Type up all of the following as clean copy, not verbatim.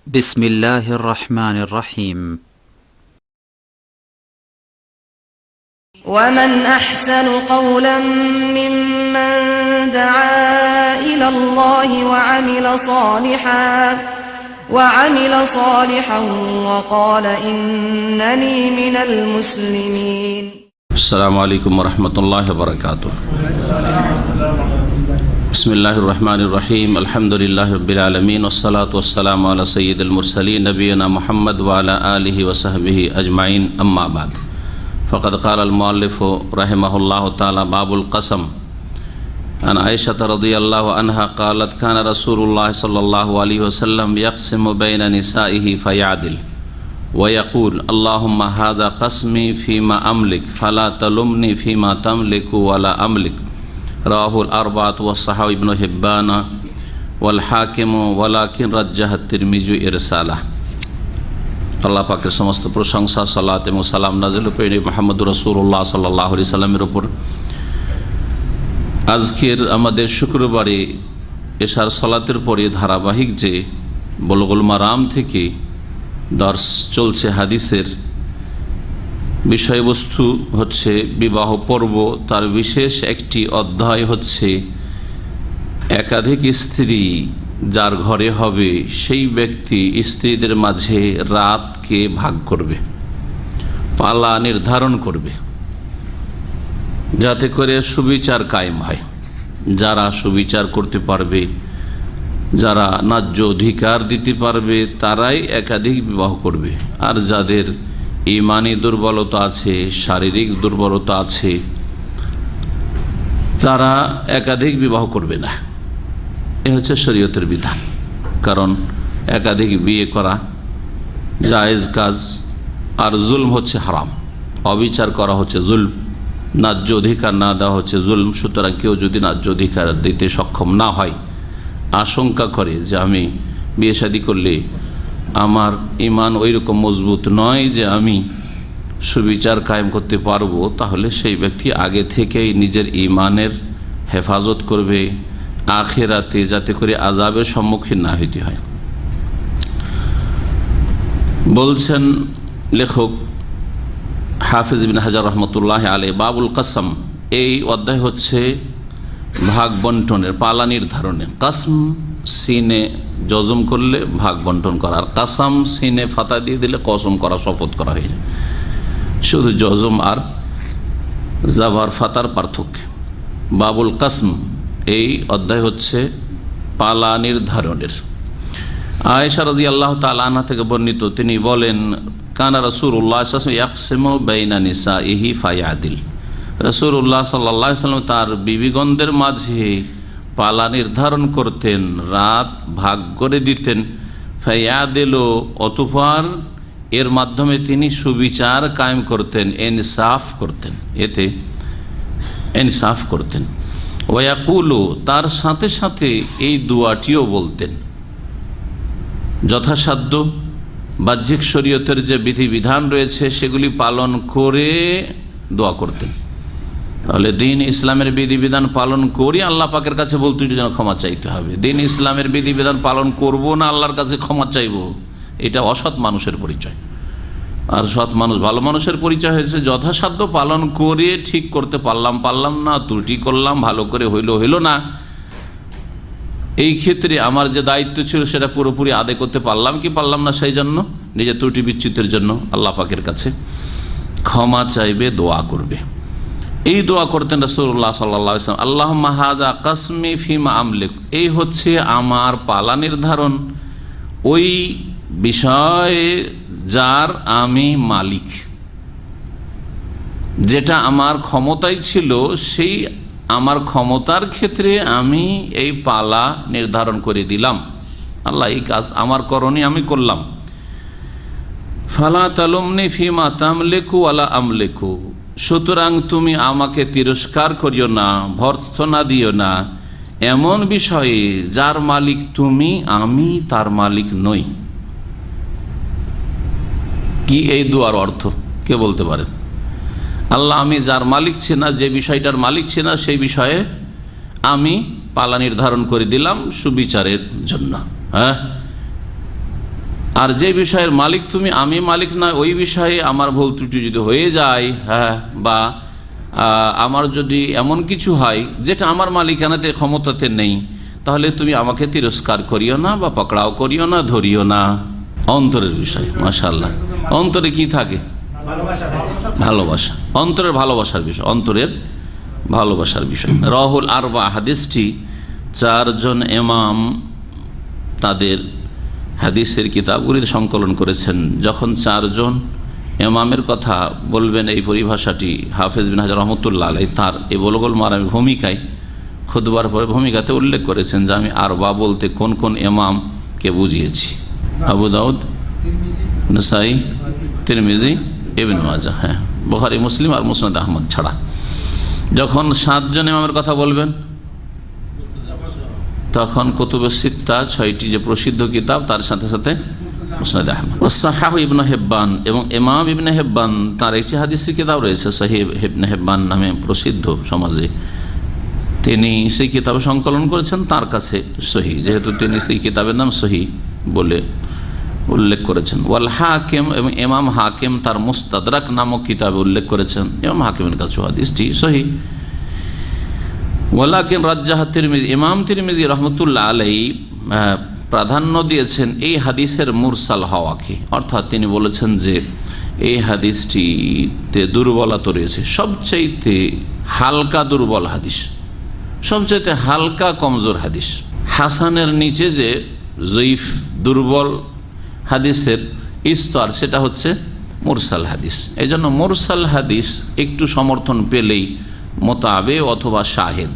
بسم الله الرحمن الرحيم ومن أحسن قولا ممن دعا إلى الله وعمل صالحا وقال إنني من المسلمين. السلام عليكم ورحمة الله وبركاته. بسم الله الرحمن الرحيم. الحمد لله رب العالمين والصلاة والسلام على سيد المرسلين نبينا محمد وعلى آله وصحبه أجمعين. أما بعد فقد قال المؤلف رحمه الله تعالى باب القسم عن عائشة رضي الله عنها قالت كان رسول الله صلى الله عليه وسلم يقسم بين نسائه فيعدل ويقول اللهم هذا قسمي فيما أملك فلا تلمني فيما تملك ولا أملك. رواه الأربعة والصحاح ابن حبان والحاكم ولكن رجح الترمذي إرساله. আল্লাহ পাকের সমস্ত প্রশংসা, সালাত এবং সালাম নাযিল প্রেরিত মুহাম্মদুর রাসূলুল্লাহ সাল্লাল্লাহু আলাইহি সাল্লামের উপর। আজকের আমাদের শুক্রবারে এশার সালাতের পরে ধারাবাহিক যে বুলুগুল মারাম থেকে দর্স চলছে হাদিসের, বিষয়বস্তু হচ্ছে বিবাহ পর্ব। তার বিশেষ একটি অধ্যায় হচ্ছে একাধিক স্ত্রী যার ঘরে হবে সেই ব্যক্তি স্ত্রীদের মাঝে রাতকে ভাগ করবে, পালা নির্ধারণ করবে, যাতে করে সুবিচার কায়েম হয়। যারা সুবিচার করতে পারবে, যারা ন্যায্য অধিকার দিতে পারবে, তারাই একাধিক বিবাহ করবে। আর যাদের ইমানি দুর্বলতা আছে, শারীরিক দুর্বলতা আছে, তারা একাধিক বিবাহ করবে না। এ হচ্ছে শরীয়তের বিধান। কারণ একাধিক বিয়ে করা জায়েজ কাজ, আর জুলম হচ্ছে হারাম। অবিচার করা হচ্ছে জুলম, ন্যায্য অধিকার না দেওয়া হচ্ছে জুলম। সুতরাং কেউ যদি ন্যায্য অধিকার দিতে সক্ষম না হয়, আশঙ্কা করে যে আমি বিয়ে শাদী করলে আমার ঈমান ওই রকম মজবুত নয় যে আমি সুবিচার কায়েম করতে পারবো, তাহলে সেই ব্যক্তি আগে থেকেই নিজের ঈমানের হেফাজত করবে আখিরাতে, যাতে করে আযাবের সম্মুখীন না হইতে হয়। বলছেন লেখক হাফিজ ইবনে হাজার রহমতুল্লাহ আলাইহি, বাবুল কাসম, এই অধ্যায় হচ্ছে ভাগ বন্টনের, পালা নির্ধারণের। কাসম সিনে জজম করলে ভাগ বন্টন করা, আর কাসাম সিনে ফাতা দিয়ে দিলে কসম করা, শপথ করা হয়ে যায়। শুধু জজম আর জাবার ফাতার পার্থক্য। বাবুল কাসম, এই অধ্যায় হচ্ছে পালা নির্ধারণের। আয়েশা রাদিয়াল্লাহু তাআলা আনহা থেকে বর্ণিত, তিনি বলেন কানা রাসূলুল্লাহ সাল্লাল্লাহু আলাইহি ওয়াসাল্লাম ইয়াকসিমু বাইনা নিসাইহি ফায়াদিল। রাসূলুল্লাহ সাল্লাল্লাহু আলাইহি ওয়াসাল্লাম তার বিবিগণদের মাঝে পালা নির্ধারণ করতেন, রাত ভাগ করে দিতেন। ফায়াদিল, অতঃপর এর মাধ্যমে তিনি সুবিচার কায়েম করতেন, ইনসাফ করতেন, এতে ইনসাফ করতেন। ওয়াকুলু, তার সাথে সাথে এই দোয়াটিও বলতেন। যথাসাধ্য বাহ্যিক শরীয়তের যে বিধিবিধান রয়েছে সেগুলি পালন করে দোয়া করতেন। তাহলে দিন ইসলামের বিধিবিধান পালন করি আল্লাহ পাকের কাছে বলতে যেন ক্ষমা চাইতে হবে। দিন ইসলামের বিধিবিধান পালন করব না, আল্লাহর কাছে ক্ষমা চাইব, এটা অসৎ মানুষের পরিচয়। আর সৎ মানুষ, ভালো মানুষের পরিচয় হয়েছে যথাসাধ্য পালন করে ঠিক করতে পারলাম না, ত্রুটি করলাম, ভালো করে হইল না, এই ক্ষেত্রে আমার যে দায়িত্ব ছিল সেটা পুরোপুরি আদায় করতে পারলাম কি পারলাম না, সেই জন্য নিজের ত্রুটি বিচ্যুতির জন্য আল্লাহ পাকের কাছে ক্ষমা চাইবে, দোয়া করবে। এই দোয়া করতেন রাসূলুল্লাহ সাল্লাল্লাহু আলাইহি ওয়াসাল্লাম, আল্লাহুম্মা হাযা কাসমি ফিমা আমলিক। এই হচ্ছে আমার পালা নির্ধারণ ওই বিষয়ে যার আমি মালিক, যেটা আমার ক্ষমতায় ছিল, সেই আমার ক্ষমতার ক্ষেত্রে আমি এই পালা নির্ধারণ করে দিলাম। আল্লাহ এই কাজ আমার করণীয় আমি করলাম। ফালা তালুমনি ফিমা তামলিকু ওয়ালা আমলিকু, সুতরাং তুমি আমাকে তিরস্কার করিও না, ভর্ৎসনা দিও না এমন বিষয়ে যার মালিক তুমি, আমি তার মালিক নই। কি এই দুয়ার অর্থ কে বলতে পারেন? আল্লাহ, আমি যার মালিক ছি না, যে বিষয়টার মালিক ছি না, সেই বিষয়ে আমি পালা নির্ধারণ করে দিলাম সুবিচারের জন্য। হ্যাঁ, আর যে বিষয়ের মালিক তুমি, আমি মালিক না, ওই বিষয়ে আমার ভুল ত্রুটি যদি হয়ে যায়, হ্যাঁ, বা আমার যদি এমন কিছু হয় যেটা আমার মালিকানাতে ক্ষমতাতে নেই, তাহলে তুমি আমাকে তিরস্কার করিও না বা পকড়াও করিও না, ধরিও না। অন্তরের বিষয়, মাশাআল্লাহ। অন্তরে কি থাকে? ভালোবাসা। অন্তরের ভালোবাসার বিষয়, অন্তরের ভালোবাসার বিষয়। রাহুল আরবা, হাদিসটি 4 জন ইমাম তাদের হাদিসের কিতাবগুলিতে সংকলন করেছেন। যখন 4 জন ইমামের কথা বলবেন, এই পরিভাষাটি হাফেজ বিন হাজার রহমতুল্লাহ আলাইহি তার এই বুলুগুল মারামের ভূমিকায়, খুতবার পরে ভূমিকাতে উল্লেখ করেছেন যে আমি আরবা বলতে কোন কোন ইমামকে বুঝিয়েছি। আবু দাউদ, নাসাই, তিরমিজি, ইবনে মাজাহ, হ্যাঁ, বুখারী, মুসলিম আর মুসনাদ আহমদ ছাড়া। যখন 7 জন ইমামের কথা বলবেন তখন কুতুবে সিত্তা, 6টি যে প্রসিদ্ধ কিতাব, তার সাথে সাথে মুসনাদ আহমদ। সাহিহ ইবনে হিব্বান, এবং ইমাম ইবনে হিব্বান তার একটি হাদিসের কিতাব রয়েছে সাহিহ ইবনে হিব্বান নামে প্রসিদ্ধ সমাজে। তিনি সেই কিতাব সংকলন করেছেন, তার কাছে সহিহ, যেহেতু তিনি সেই কিতাবের নাম সহিহ বলে উল্লেখ করেছেন। ওয়াল হাকিম, এবং ইমাম হাকিম তার মুস্তাদরাক নামক কিতাবে উল্লেখ করেছেন, ইমাম হাকিমের কাছে হাদিসটি সহিহ। ওয়ালাকিন রাজ্জাহ তিরমিজি, ইমাম তিরমিজি রহমতুল্লাহ আলাইহি প্রাধান্য দিয়েছেন এই হাদিসের মুরসাল হওয়াকে, অর্থাৎ তিনি বলেছেন যে এই হাদিসটিতে দুর্বলতা রয়েছে, সবচাইতে হালকা দুর্বল হাদিস, সবচাইতে হালকা কমজোর হাদিস। হাসানের নিচে যে জয়ীফ দুর্বল হাদিসের স্তর, সেটা হচ্ছে মুরসাল হাদিস। এই জন্য মুরসাল হাদিস একটু সমর্থন পেলেই মোতাবে অথবা শাহেদ,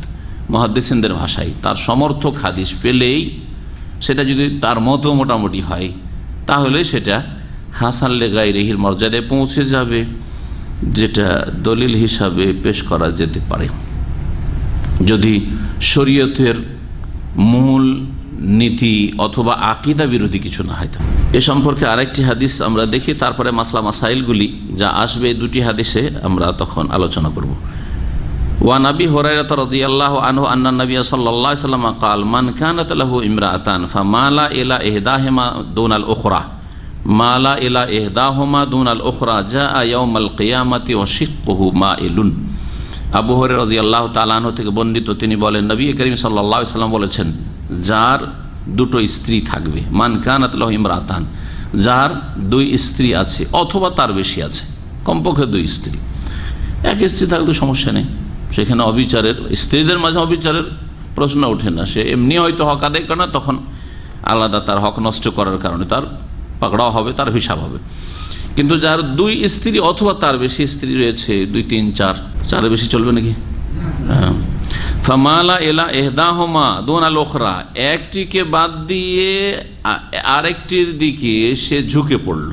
মুহাদ্দিসিনদের ভাষায় তার সমর্থক হাদিস পেলেই, সেটা যদি তার মতো মোটামুটি হয়, তাহলে সেটা হাসান লে গায়রিহির মর্যাদায় পৌঁছে যাবে, যেটা দলিল হিসাবে পেশ করা যেতে পারে যদি শরীয়তের মূল নীতি অথবা আকীদা বিরোধী কিছু না হয়। এ সম্পর্কে আরেকটি হাদিস আমরা দেখি, তারপরে মাসলা মাসাইলগুলি যা আসবে 2টি হাদিসে আমরা তখন আলোচনা করব। ওয়ান আবি হুরায়রা রাদিয়াল্লাহু আনহু আন্না নবী সাল্লাল্লাহু আলাইহি ওয়াসাল্লাম قال من كانت له امرأتان فمال الى احداهما دون الاخرى مال الى احداهما دون الاخرى جاء يوم القيامه وشقه مائل। আবু হুরায়রা রাদিয়াল্লাহু তাআলা আনহু থেকে বর্ণিত, তিনি বলেন নবী করিম সাল্লাল্লাহু আলাইহি ওয়াসাল্লাম বলেছেন, যার 2টো স্ত্রী থাকবে, মান কানাত লাহু ইমরাতান, যার 2 স্ত্রী আছে অথবা তার বেশি আছে, কমপক্ষে 2 স্ত্রী। এক স্ত্রী থাকলে সমস্যা নেই, সেখানে অবিচারের, স্ত্রীদের মাঝে অবিচারের প্রশ্ন ওঠে না। সে এমনি হয়তো হক আদায় করে না, তখন আলাদা তার হক নষ্ট করার কারণে তার পাকড়াও হবে, তার হিসাব হবে। কিন্তু যার 2 স্ত্রী অথবা তার বেশি স্ত্রী রয়েছে, 2, 3, 4, 4-এর বেশি চলবে নাকি? হ্যাঁ। ফামালা এলা এহদাহুমা দুনাল উখরা, একটিকে বাদ দিয়ে আরেকটির দিকে সে ঝুঁকে পড়ল,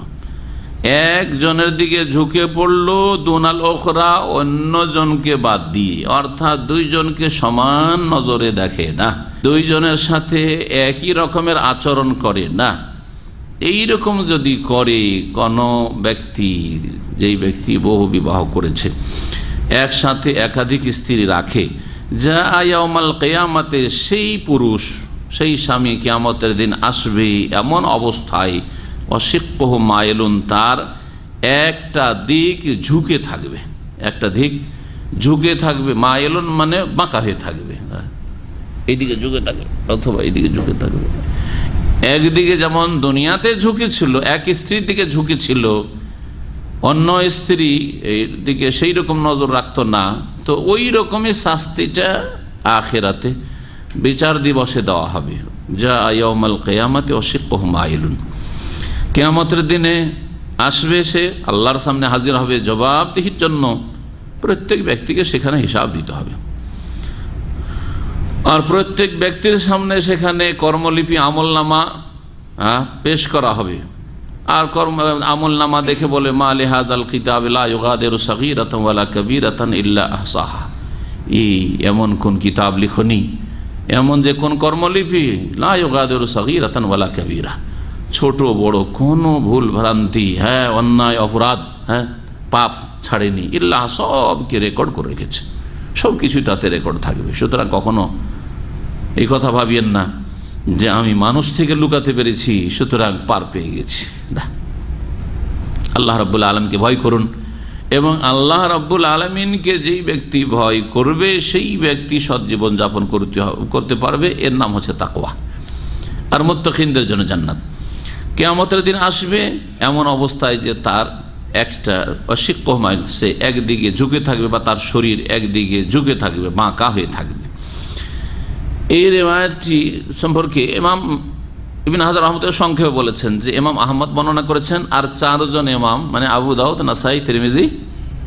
একজনের দিকে ঝুঁকে পড়ল, দুনাল উখরা, অন্যজনকে বাদ দিয়ে, অর্থাৎ 2 জনকে সমান নজরে দেখে না, 2 জনের সাথে একই রকমের আচরণ করে না। এই রকম যদি করে কোনো ব্যক্তি, যেই ব্যক্তি বহু বিবাহ করেছে, একসাথে একাধিক স্ত্রী রাখে, যা ইয়াউমাল কিয়ামতে, সেই পুরুষ, সেই স্বামী কিয়ামতের দিন আসবে এমন অবস্থায়, ওয়াশিক্কুহু মাইলুন, তার একটা দিক ঝুঁকে থাকবে, একটা দিক ঝুঁকে থাকবে, মাইলুন মানে বাঁকা হয়ে থাকবে, এইদিকে ঝুঁকে থাকবে অথবা এইদিকে ঝুঁকে থাকবে। একদিকে যেমন দুনিয়াতে ঝুঁকি ছিল, এক স্ত্রীর দিকে ঝুঁকি ছিল, অন্য স্ত্রী এর দিকে সেই রকম নজর রাখতো না, তো ওই রকমই শাস্তিটা আখিরাতে বিচার দিবসে দেওয়া হবে। যা ইয়াউমাল কিয়ামতি ওয়াশিক্কুহু মাইলুন, কিয়ামতের দিনে আসবে, সে আল্লাহর সামনে হাজির হবে জবাবদিহির জন্য। প্রত্যেক ব্যক্তিকে সেখানে হিসাব দিতে হবে, আর প্রত্যেক ব্যক্তির সামনে সেখানে কর্মলিপি, আমলনামা পেশ করা হবে। আর আমলনামা দেখে বলে, মা লিহাযাল কিতাব লা ইউগাদিরু সাগীরাতান ওয়ালা কাবীরাতান ইল্লা আহসাহা, এই এমন কোন কিতাব লিখনি, এমন যে কোন কর্মলিপি, লা ইউগাদিরু সাগীরাতান ওয়ালা কাবীরা, ছোট বড় কোনো ভুল ভ্রান্তি, হ্যাঁ, অন্যায় অপরাধ, হ্যাঁ, পাপ ছাড়েনি, ইল্লা, সবকে রেকর্ড করে রেখেছে, সব কিছুই তাতে রেকর্ড থাকবে। সুতরাং কখনো এই কথা ভাবিয়েন না যে আমি মানুষ থেকে লুকাতে পেরেছি, সুতরাং পার পেয়ে গেছি। না, আল্লাহ রাব্বুল আলামিনকে ভয় করুন, এবং আল্লাহ রাব্বুল আলামিনকে যেই ব্যক্তি ভয় করবে সেই ব্যক্তি সৎ জীবন যাপন করতে পারবে। এর নাম হচ্ছে তাকওয়া। আর মুত্তাকিনদের জন্য জান্নাত। কিয়ামতের দিন আসবে এমন অবস্থায় যে তার একটা অশিক্কমায় সে একদিকে ঝুঁকে থাকবে, বা তার শরীর একদিকে ঝুঁকে থাকবে, বাঁকা হয়ে থাকবে। এই রিওয়ায়াতটি সম্পর্কে ইমাম ইবনে হাজার রহমতুল্লাহ সংক্ষেপে বলেছেন যে ইমাম আহমদ বর্ণনা করেছেন, আর 4 জন ইমাম মানে আবু দাউদ, নাসাই, তিরমিজি,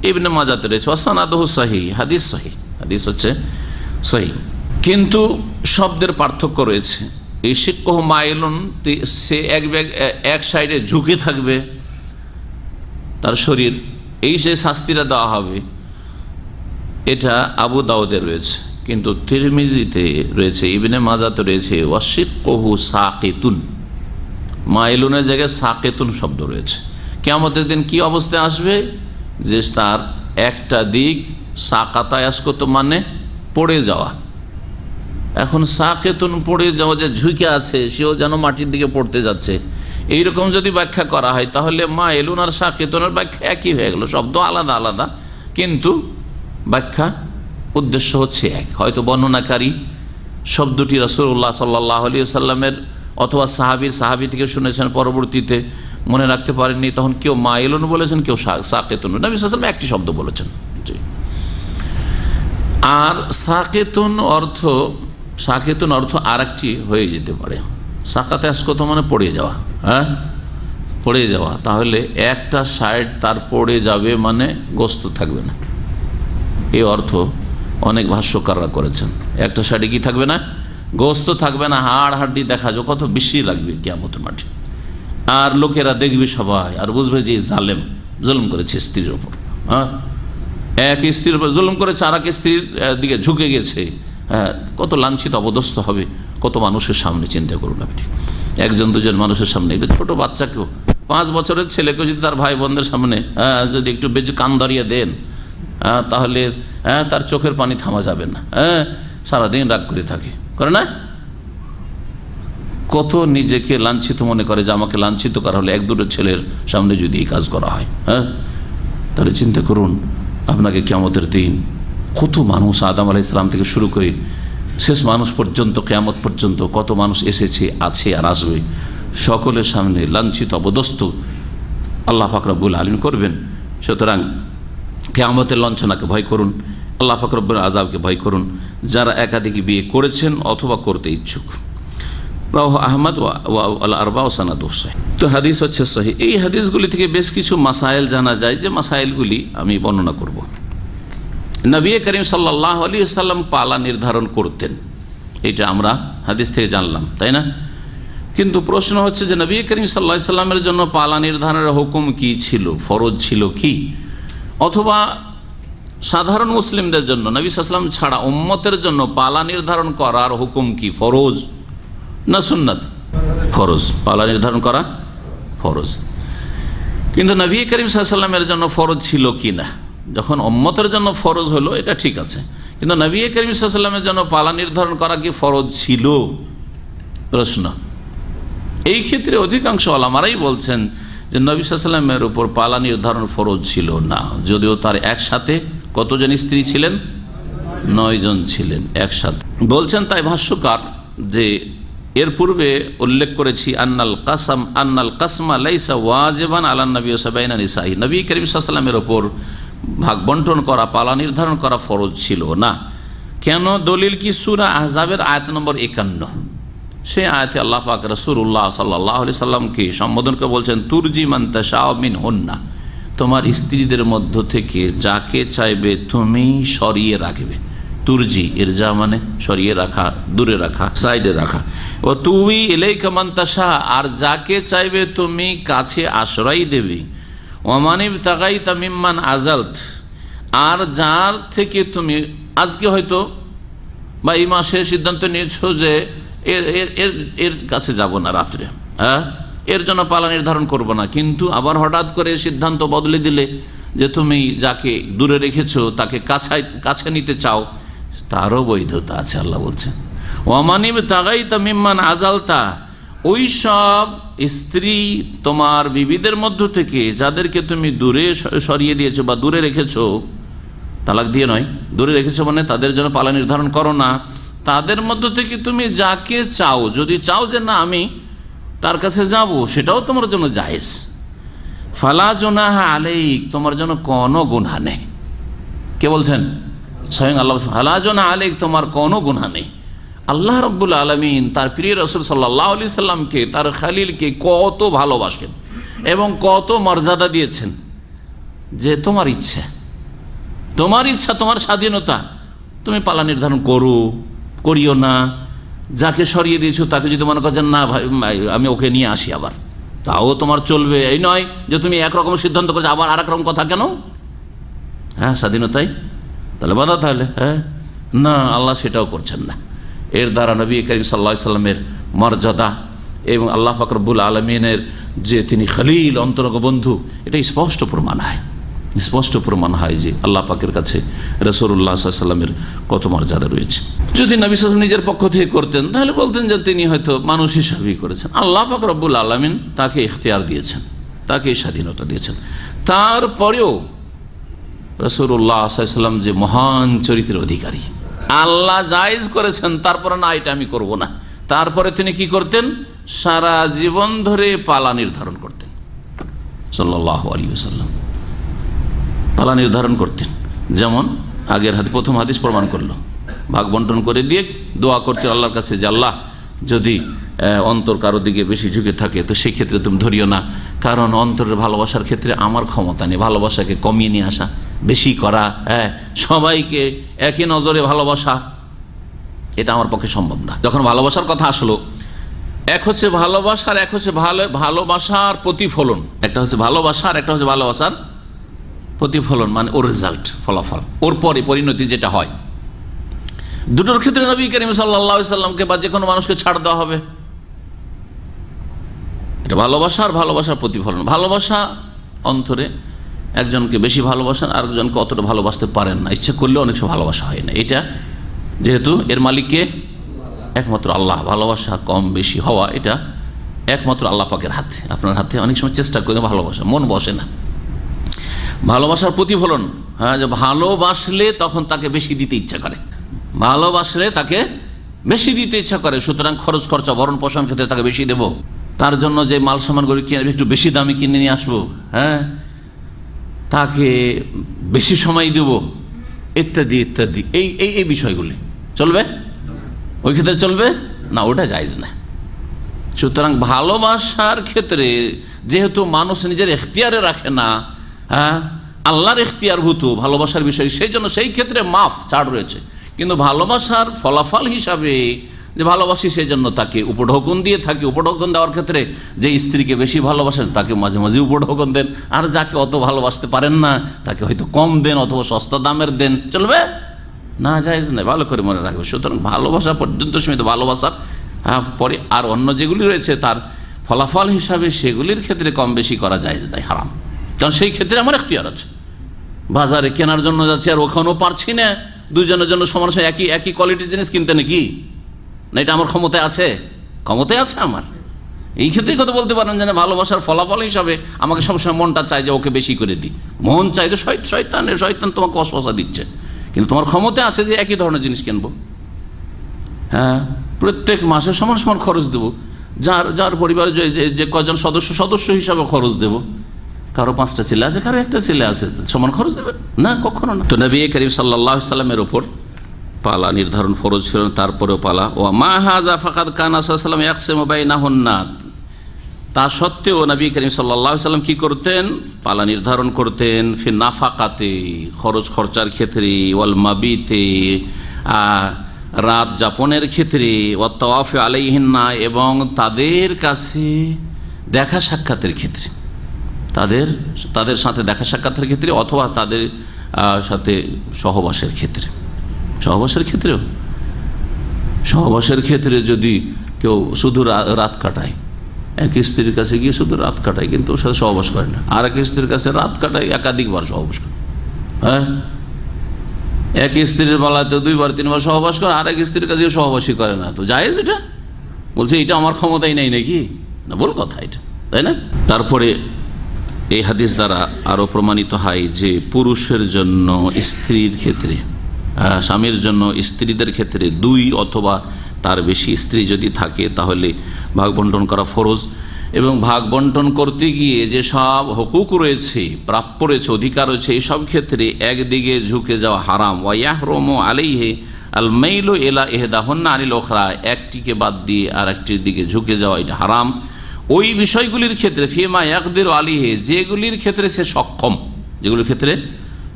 ইবনে মাজাতে রয়েছে। ওয়াসনাদুহু সহিহ, হাদিস সহিহ, হাদিস হচ্ছে সহিহ। কিন্তু শব্দের পার্থক্য রয়েছে। এই শিক্কহ মাইলুন, সে এক সাইডে ঝুঁকে থাকবে তার শরীর, এই যে শাস্তিটা দেওয়া হবে, এটা আবু দাউদে রয়েছে। কিন্তু তিরমিজিতে রয়েছে, ইবনে মাজাতে রয়েছে ওয়াশিক্কুহু সাকিতুন, মাইলুনের জায়গায় সাকিতুন শব্দ রয়েছে। কিয়ামতের দিন কি অবস্থায় আসবে যে তার একটা দিক সাকাতা ইয়াসকুতু মানে পড়ে যাওয়া। এখন সাকিতুন পড়ে যাওয়া, যে ঝুঁকে আছে সেও যেন মাটির দিকে পড়তে যাচ্ছে, এইরকম যদি ব্যাখ্যা করা হয় তাহলে মাইলুন আর সাকিতুনের ব্যাখ্যা একই হয়ে গেল। শব্দ আলাদা আলাদা, কিন্তু ব্যাখ্যা উদ্দেশ্য হচ্ছে এক। হয়তো বর্ণনাকারী শব্দটি রাসূলুল্লাহ সাল্লাল্লাহু আলাইহি ওয়াসাল্লামের অথবা সাহাবী থেকে শুনেছেন, পরবর্তীতে মনে রাখতে পারেননি, তখন কেউ মাইলুন বলেছেন, কেউ সাকিতুন। নবী সাল্লাল্লাহু আলাইহি ওয়াসাল্লাম একটি শব্দ বলেছেন। আর সাকিতুন অর্থ আর একটি হয়ে যেতে পারে। সাকাতে আসকত মানে পড়ে যাওয়া, হ্যাঁ, পড়ে যাওয়া। তাহলে একটা সাইড তার পড়ে যাবে মানে গোস্ত থাকবে না, এই অর্থ অনেক ভাষ্যকাররা করেছেন। একটা সাইডে কি থাকবে না? গোস্ত থাকবে না, হাড় হাড্ডি দেখা যাবে, কত বেশি লাগবে কিয়ামতের মাঠে। আর লোকেরা দেখবে সবাই, আর বুঝবে যে জুলুম করেছে স্ত্রীর ওপর। হ্যাঁ, এক স্ত্রীর উপর জুলুম করেছে, আর এক স্ত্রীর দিকে ঝুঁকে গেছে। হ্যাঁ, কত লাঞ্ছিত অপদস্থ হবে কত মানুষের সামনে, চিন্তা করুন আপনি। 1-2 মানুষের সামনে, ছোট বাচ্চাকেও, 5 বছরের ছেলেকেও যদি তার ভাই বোনদের সামনে যদি একটু বেজু কান ধরিয়ে দেন, তাহলে তার চোখের পানি থামা যাবে না। সারাদিন রাগ করে থাকে, করে না? কত নিজেকে লাঞ্ছিত মনে করে যে আমাকে লাঞ্ছিত করা হলে 1-2 ছেলের সামনে যদি এই কাজ করা হয়। তাহলে চিন্তা করুন আপনাকে কিয়ামতের দিন কত মানুষ, আদম আলাইহিস সালাম থেকে শুরু করে শেষ মানুষ পর্যন্ত, কিয়ামত পর্যন্ত কত মানুষ এসেছে, আছে আর আসবে, সকলের সামনে লাঞ্ছিত অবদস্ত আল্লাহ পাক রব্বুল আলামিন করবেন। সুতরাং কিয়ামতের লাঞ্ছনাকে ভয় করুন, আল্লাহ পাক রব্বুল আযাবকে ভয় করুন, যারা একাধিক বিয়ে করেছেন অথবা করতে ইচ্ছুক। রাওয়াহু আহমদ ওয়াল আরবা ওয়া সানাদুহু সহিহ। তো হাদিস হচ্ছে সহিহ। এই হাদিসগুলি থেকে বেশ কিছু মাসাইল জানা যায়, যে মাসাইলগুলি আমি বর্ণনা করব। নবী করিম সাল্লাল্লাহু আলাইহি ওয়াসাল্লাম পালা নির্ধারণ করতেন, এটা আমরা হাদিস থেকে জানলাম, তাই না? কিন্তু প্রশ্ন হচ্ছে যে নবী করিম সাল্লাল্লাহু আলাইহি ওয়াসাল্লামের জন্য পালা নির্ধারণের হুকুম কি ছিল, ফরজ ছিল কি, অথবা সাধারণ মুসলিমদের জন্য নবী সাল্লাল্লাহু আলাইহি ওয়াসাল্লাম ছাড়া উম্মতের জন্য পালা নির্ধারণ করার হুকুম কি, ফরজ না সুন্নাত? ফরজ, পালা নির্ধারণ করা ফরজ। কিন্তু নবী করিম সাল্লাল্লাহু আলাইহি ওয়াসাল্লামের জন্য ফরজ ছিল কি না, যখন উম্মতের জন্য ফরজ হলো এটা ঠিক আছে, কিন্তু নবী করিম সাল্লাল্লাহু আলাইহি ওয়াসাল্লামের জন্য পালা নির্ধারণ করা কি ফরজ ছিল? প্রশ্ন। এই ক্ষেত্রে অধিকাংশ ওলামারাই বলছেন যে নবী সাল্লাল্লাহু আলাইহি ওয়াসাল্লামের উপর পালা নির্ধারণ ফরজ ছিল না, যদিও তার একসাথে কতজন স্ত্রী ছিলেন? 9 জন ছিলেন একসাথে। বলছেন তাই ভাষ্যকার যে এর পূর্বে উল্লেখ করেছি আন্নাল কাসমা লাইসা ওয়াজিবান আলান নবী সাবাইনা নিসাই, নবী করিম সাল্লাল্লাহু আলাইহি ওয়াসাল্লামের ওপর ভাগ বন্টন করা, পালা নির্ধারণ করা ফরজ ছিল না। কেন? দলিল কি? সূরা আহজাবের আয়াত নম্বর 51, সেই আয়াতে আল্লাহ পাক রাসূলুল্লাহ সাল্লাল্লাহু আলাইহি সাল্লামকে সম্বোধন করে বলছেন তুরজি মান তাশাউ মিনহুন্না, তোমার স্ত্রীদের মধ্য থেকে যাকে চাইবে তুমি সরিয়ে রাখবে। তুরজি ইরজা মানে সরিয়ে রাখা, দূরে রাখা, সাইডে রাখা। ও তুই ইলাইকা মান তাশা, আর যাকে চাইবে তুমি কাছে আশ্রয় দেবে। ওয়ামানিব তাগাইতা মিম্মান আজালত, আর যার থেকে তুমি আজকে হয়তো বা এই মাসে সিদ্ধান্ত নিয়েছো যে এর কাছে যাব না রাত্রে, এর জন্য পালা নির্ধারণ করবো না, কিন্তু আবার হঠাৎ করে সিদ্ধান্ত বদলে দিলে যে তুমি যাকে দূরে রেখেছো তাকে কাছে নিতে চাও, তারও বৈধতা আছে। আল্লাহ বলছেন ওয়ামানিব তাগাইতা মিম্মান আজালতা, ওই সব স্ত্রী তোমার বিবিদের মধ্য থেকে যাদেরকে তুমি দূরে সরিয়ে দিয়েছো বা দূরে রেখেছো, তালাক দিয়ে নয়, দূরে রেখেছো মানে তাদের জন্য পালা নির্ধারণ করো না, তাদের মধ্য থেকে তুমি যাকে চাও, যদি চাও যে না আমি তার কাছে যাব, সেটাও তোমার জন্য জায়েজ। ফালা জুনাহা আলাইক, তোমার জন্য কোনো গুনাহ নেই। কে বলছেন? স্বয়ং আল্লাহ। ফালা জুনাহা আলাইক, তোমার কোনো গুনাহ নেই। আল্লাহ রাব্বুল আলামিন তার প্রিয় রাসূল সাল্লাল্লাহু আলাইহি সাল্লামকে, তার খালিলকে কত ভালোবাসেন এবং কত মর্যাদা দিয়েছেন, যে তোমার ইচ্ছা, তোমার স্বাধীনতা, তুমি পালা নির্ধারণ করিও না। যাকে সরিয়ে দিয়েছো তাকে যদি মনে করছেন না ভাই আমি ওকে নিয়ে আসি আবার, তাও তোমার চলবে। এই নয় যে তুমি একরকম সিদ্ধান্ত করেছো আবার আর একরকম কথা কেন? হ্যাঁ, স্বাধীনতাই তাহলে বাধা, তাহলে হ্যাঁ না, আল্লাহ সেটাও করছেন না। এর দ্বারা নবী করিম সাল্লাল্লাহু আলাইহি সাল্লামের মর্যাদা এবং আল্লাহ পাক রব্বুল আলামিনের যে তিনি খলিল, অন্তরঙ্গ বন্ধু, এটা স্পষ্ট প্রমাণ হয় যে আল্লাহ পাকের কাছে রাসূলুল্লাহ সাল্লাল্লাহু আলাইহি সাল্লামের কত মর্যাদা রয়েছে। যদি নবী সাল্লাল্লাহু আলাইহি ওয়াসাল্লাম নিজের পক্ষ থেকে করতেন তাহলে বলতেন যে তিনি হয়তো মানুষ হিসাবেই করেছেন। আল্লাহ পাক রব্বুল আলামিন তাকে ইখতিয়ার দিয়েছেন, তাকে স্বাধীনতা দিয়েছেন। তারপরেও রাসূলুল্লাহ সাল্লাল্লাহু আলাইহি ওয়াসাল্লাম যে মহান চরিত্রের অধিকারী, আল্লাহ জায়েজ করেছেন, তারপরে না এটা আমি করব না, তারপরে তিনি কি করতেন? সারা জীবন ধরে পালা নির্ধারণ করতেন সাল্লাল্লাহু আলাইহি ওয়াসাল্লাম, পালা নির্ধারণ করতেন। যেমন আগের প্রথম হাদিস প্রমাণ করলো, ভাগ বন্টন করে দিয়ে দোয়া করতে আল্লাহর কাছে যে আল্লাহ যদি অন্তর কারো দিকে বেশি ঝুঁকে থাকে তো সেই ক্ষেত্রে তুমি ধরিও না, কারণ অন্তরের ভালোবাসার ক্ষেত্রে আমার ক্ষমতা নেই ভালোবাসাকে কমিয়ে নিয়ে আসা, বেশি করা, সবাইকে একই নজরে ভালোবাসা, এটা আমার পক্ষে সম্ভব না। যখন ভালোবাসার কথা আসলো, এক হচ্ছে ভালোবাসার, এক হচ্ছে ভালোবাসার প্রতিফলন, একটা হচ্ছে ভালোবাসার, একটা হচ্ছে ভালোবাসার প্রতিফলন, মানে ওর রেজাল্ট, ফলাফল, ওর পরে পরিণতি যেটা হয়। দুটোর ক্ষেত্রে নবী করিম সাল্লাল্লাহু আলাইহি সাল্লামকে বা যে কোনো মানুষকে ছাড় দেওয়া হবে। এটা ভালোবাসার প্রতিফলন। ভালোবাসা অন্তরে একজনকে বেশি ভালোবাসেন, আরেকজনকে অতটা ভালোবাসতে পারেন না, ইচ্ছা করলেও অনেক সময় ভালোবাসা হয় না। এটা যেহেতু এর মালিককে একমাত্র আল্লাহ, ভালোবাসা কম বেশি হওয়া এটা একমাত্র আল্লাহ পাকের হাতে, আপনার হাতে। অনেক সময় চেষ্টা করে ভালোবাসা, মন বসে না। ভালোবাসার প্রতিফলন, হ্যাঁ, যে ভালোবাসলে তখন তাকে বেশি দিতে ইচ্ছা করে, ভালোবাসলে তাকে বেশি দিতে ইচ্ছা করে, সুতরাং খরচ খরচা ভরণ পোষণ ক্ষেত্রে তাকে বেশি দেব, তার জন্য যে মাল সামানগুলি কিনে একটু বেশি দামে কিনে নিয়ে আসবো, হ্যাঁ, তাকে বেশি সময় দেব, ইত্যাদি ইত্যাদি। এই বিষয়গুলি চলবে, ওই ক্ষেত্রে চলবে না, ওটা জায়েজ না। সুতরাং ভালোবাসার ক্ষেত্রে যেহেতু মানুষ নিজের এখতিয়ারে রাখে না, হ্যাঁ, আল্লাহর এখতিয়ারভূত ভালোবাসার বিষয়, সেই জন্য সেই ক্ষেত্রে মাফ, ছাড় রয়েছে। কিন্তু ভালোবাসার ফলাফল হিসাবে যে ভালোবাসি, সেই জন্য তাকে উপঢৌকন দিয়ে থাকি। উপঢৌকন দেওয়ার ক্ষেত্রে যে স্ত্রীকে বেশি ভালোবাসেন তাকে মাঝে মাঝে উপঢৌকন দেন, আর যাকে অত ভালোবাসতে পারেন না তাকে হয়তো কম দেন অথবা সস্তা দামের দেন, চলবে না, জায়েজ নয়, ভালো করে মনে রাখবে। সুতরাং ভালোবাসা পর্যন্ত সীমিত, ভালোবাসার পরে আর অন্য যেগুলি রয়েছে তার ফলাফল হিসাবে সেগুলির ক্ষেত্রে কম বেশি করা জায়েজ নয়, হারাম। কারণ সেই ক্ষেত্রে আমার এখতিয়ার আছে, বাজারে কেনার জন্য যাচ্ছি আর ওখানেও পারছি না, দুজনের জন্য সমান একই কোয়ালিটির জিনিস কিনতে নাকি না, এটা আমার ক্ষমতায় আছে, আমার। এই ক্ষেত্রে কথা বলতে পারেন যে ভালোবাসার ফলাফল হিসাবে আমাকে সবসময় মনটা চাই যে ওকে বেশি করে দিই, মন চাই যে শয়তান তোমাকে অস্পশা দিচ্ছে, কিন্তু তোমার ক্ষমতা আছে যে একই ধরনের জিনিস কিনবো, হ্যাঁ, প্রত্যেক মাসে সমান সমান খরচ দেবো, যার পরিবারে যে কজন সদস্য হিসাবে খরচ দেবো। কারো 5টা ছেলে আছে, কারো 1টা ছেলে আছে, সমান খরচ দেবে না, কখনো না। তো নবী করিম সাল্লাল্লাহু আলাইহি সাল্লামের উপর পালা নির্ধারণ ফরজ ছিল, তারপরেও পালা। ও মা হাযা ফাকাদ কানা সাল্লাল্লাহু আলাইহি ওয়াসাল্লাম ইয়াকসিমু বাইনাহুন্না, তা সত্ত্বেও নবী করিম সাল্লাল্লাহু আলাইহি সাল্লাম কি করতেন? পালা নির্ধারণ করতেন। ফি নাফাকাতে, খরচ খরচার ক্ষেত্রে, ওয়াল মাবিতে, রাত যাপনের ক্ষেত্রে, ওয়াত তাওয়াফি আলাইহিন্না, এবং তাদের কাছে দেখা সাক্ষাতের ক্ষেত্রে, তাদের সাথে দেখা সাক্ষাতের ক্ষেত্রে, অথবা তাদের সাথে সহবাসের ক্ষেত্রে যদি কেউ শুধু রাত কাটায়, এক স্ত্রীর কাছে গিয়ে শুধু রাত কাটায় কিন্তু ওর সাথে সহবাস করে না, আর এক স্ত্রীর কাছে রাত কাটায় একাধিকবার সহবাস করে, হ্যাঁ, এক স্ত্রীর বেলাতে 2বার 3বার সহবাস করে, আর এক স্ত্রীর কাছে সহবাসই করে না, তো জায়েজ এটা? বলছে এটা আমার ক্ষমতাই নেই নাকি? না, বল কথা এটা, তাই না? তারপরে এই হাদিস দ্বারা আরও প্রমাণিত হয় যে পুরুষের জন্য স্ত্রীর ক্ষেত্রে, স্বামীর জন্য স্ত্রীদের ক্ষেত্রে 2 অথবা তার বেশি স্ত্রী যদি থাকে তাহলে ভাগ বন্টন করা ফরজ, এবং ভাগ বন্টন করতে গিয়ে যে সব হুকুক রয়েছে, প্রাপ্য রয়েছে, অধিকার রয়েছে, এইসব ক্ষেত্রে একদিকে ঝুঁকে যাওয়া হারাম। ওয়াইয়াহরুমু আলাইহি আল মাইলু ইলা ইহদাহুন্না আনিল উখরা, একটিকে বাদ দিয়ে আর একটির দিকে ঝুঁকে যাওয়া এটা হারাম। ওই বিষয়গুলির ক্ষেত্রে ফিমা ইয়াকদিরু আলাইহি, যেগুলির ক্ষেত্রে সে সক্ষম, যেগুলির ক্ষেত্রে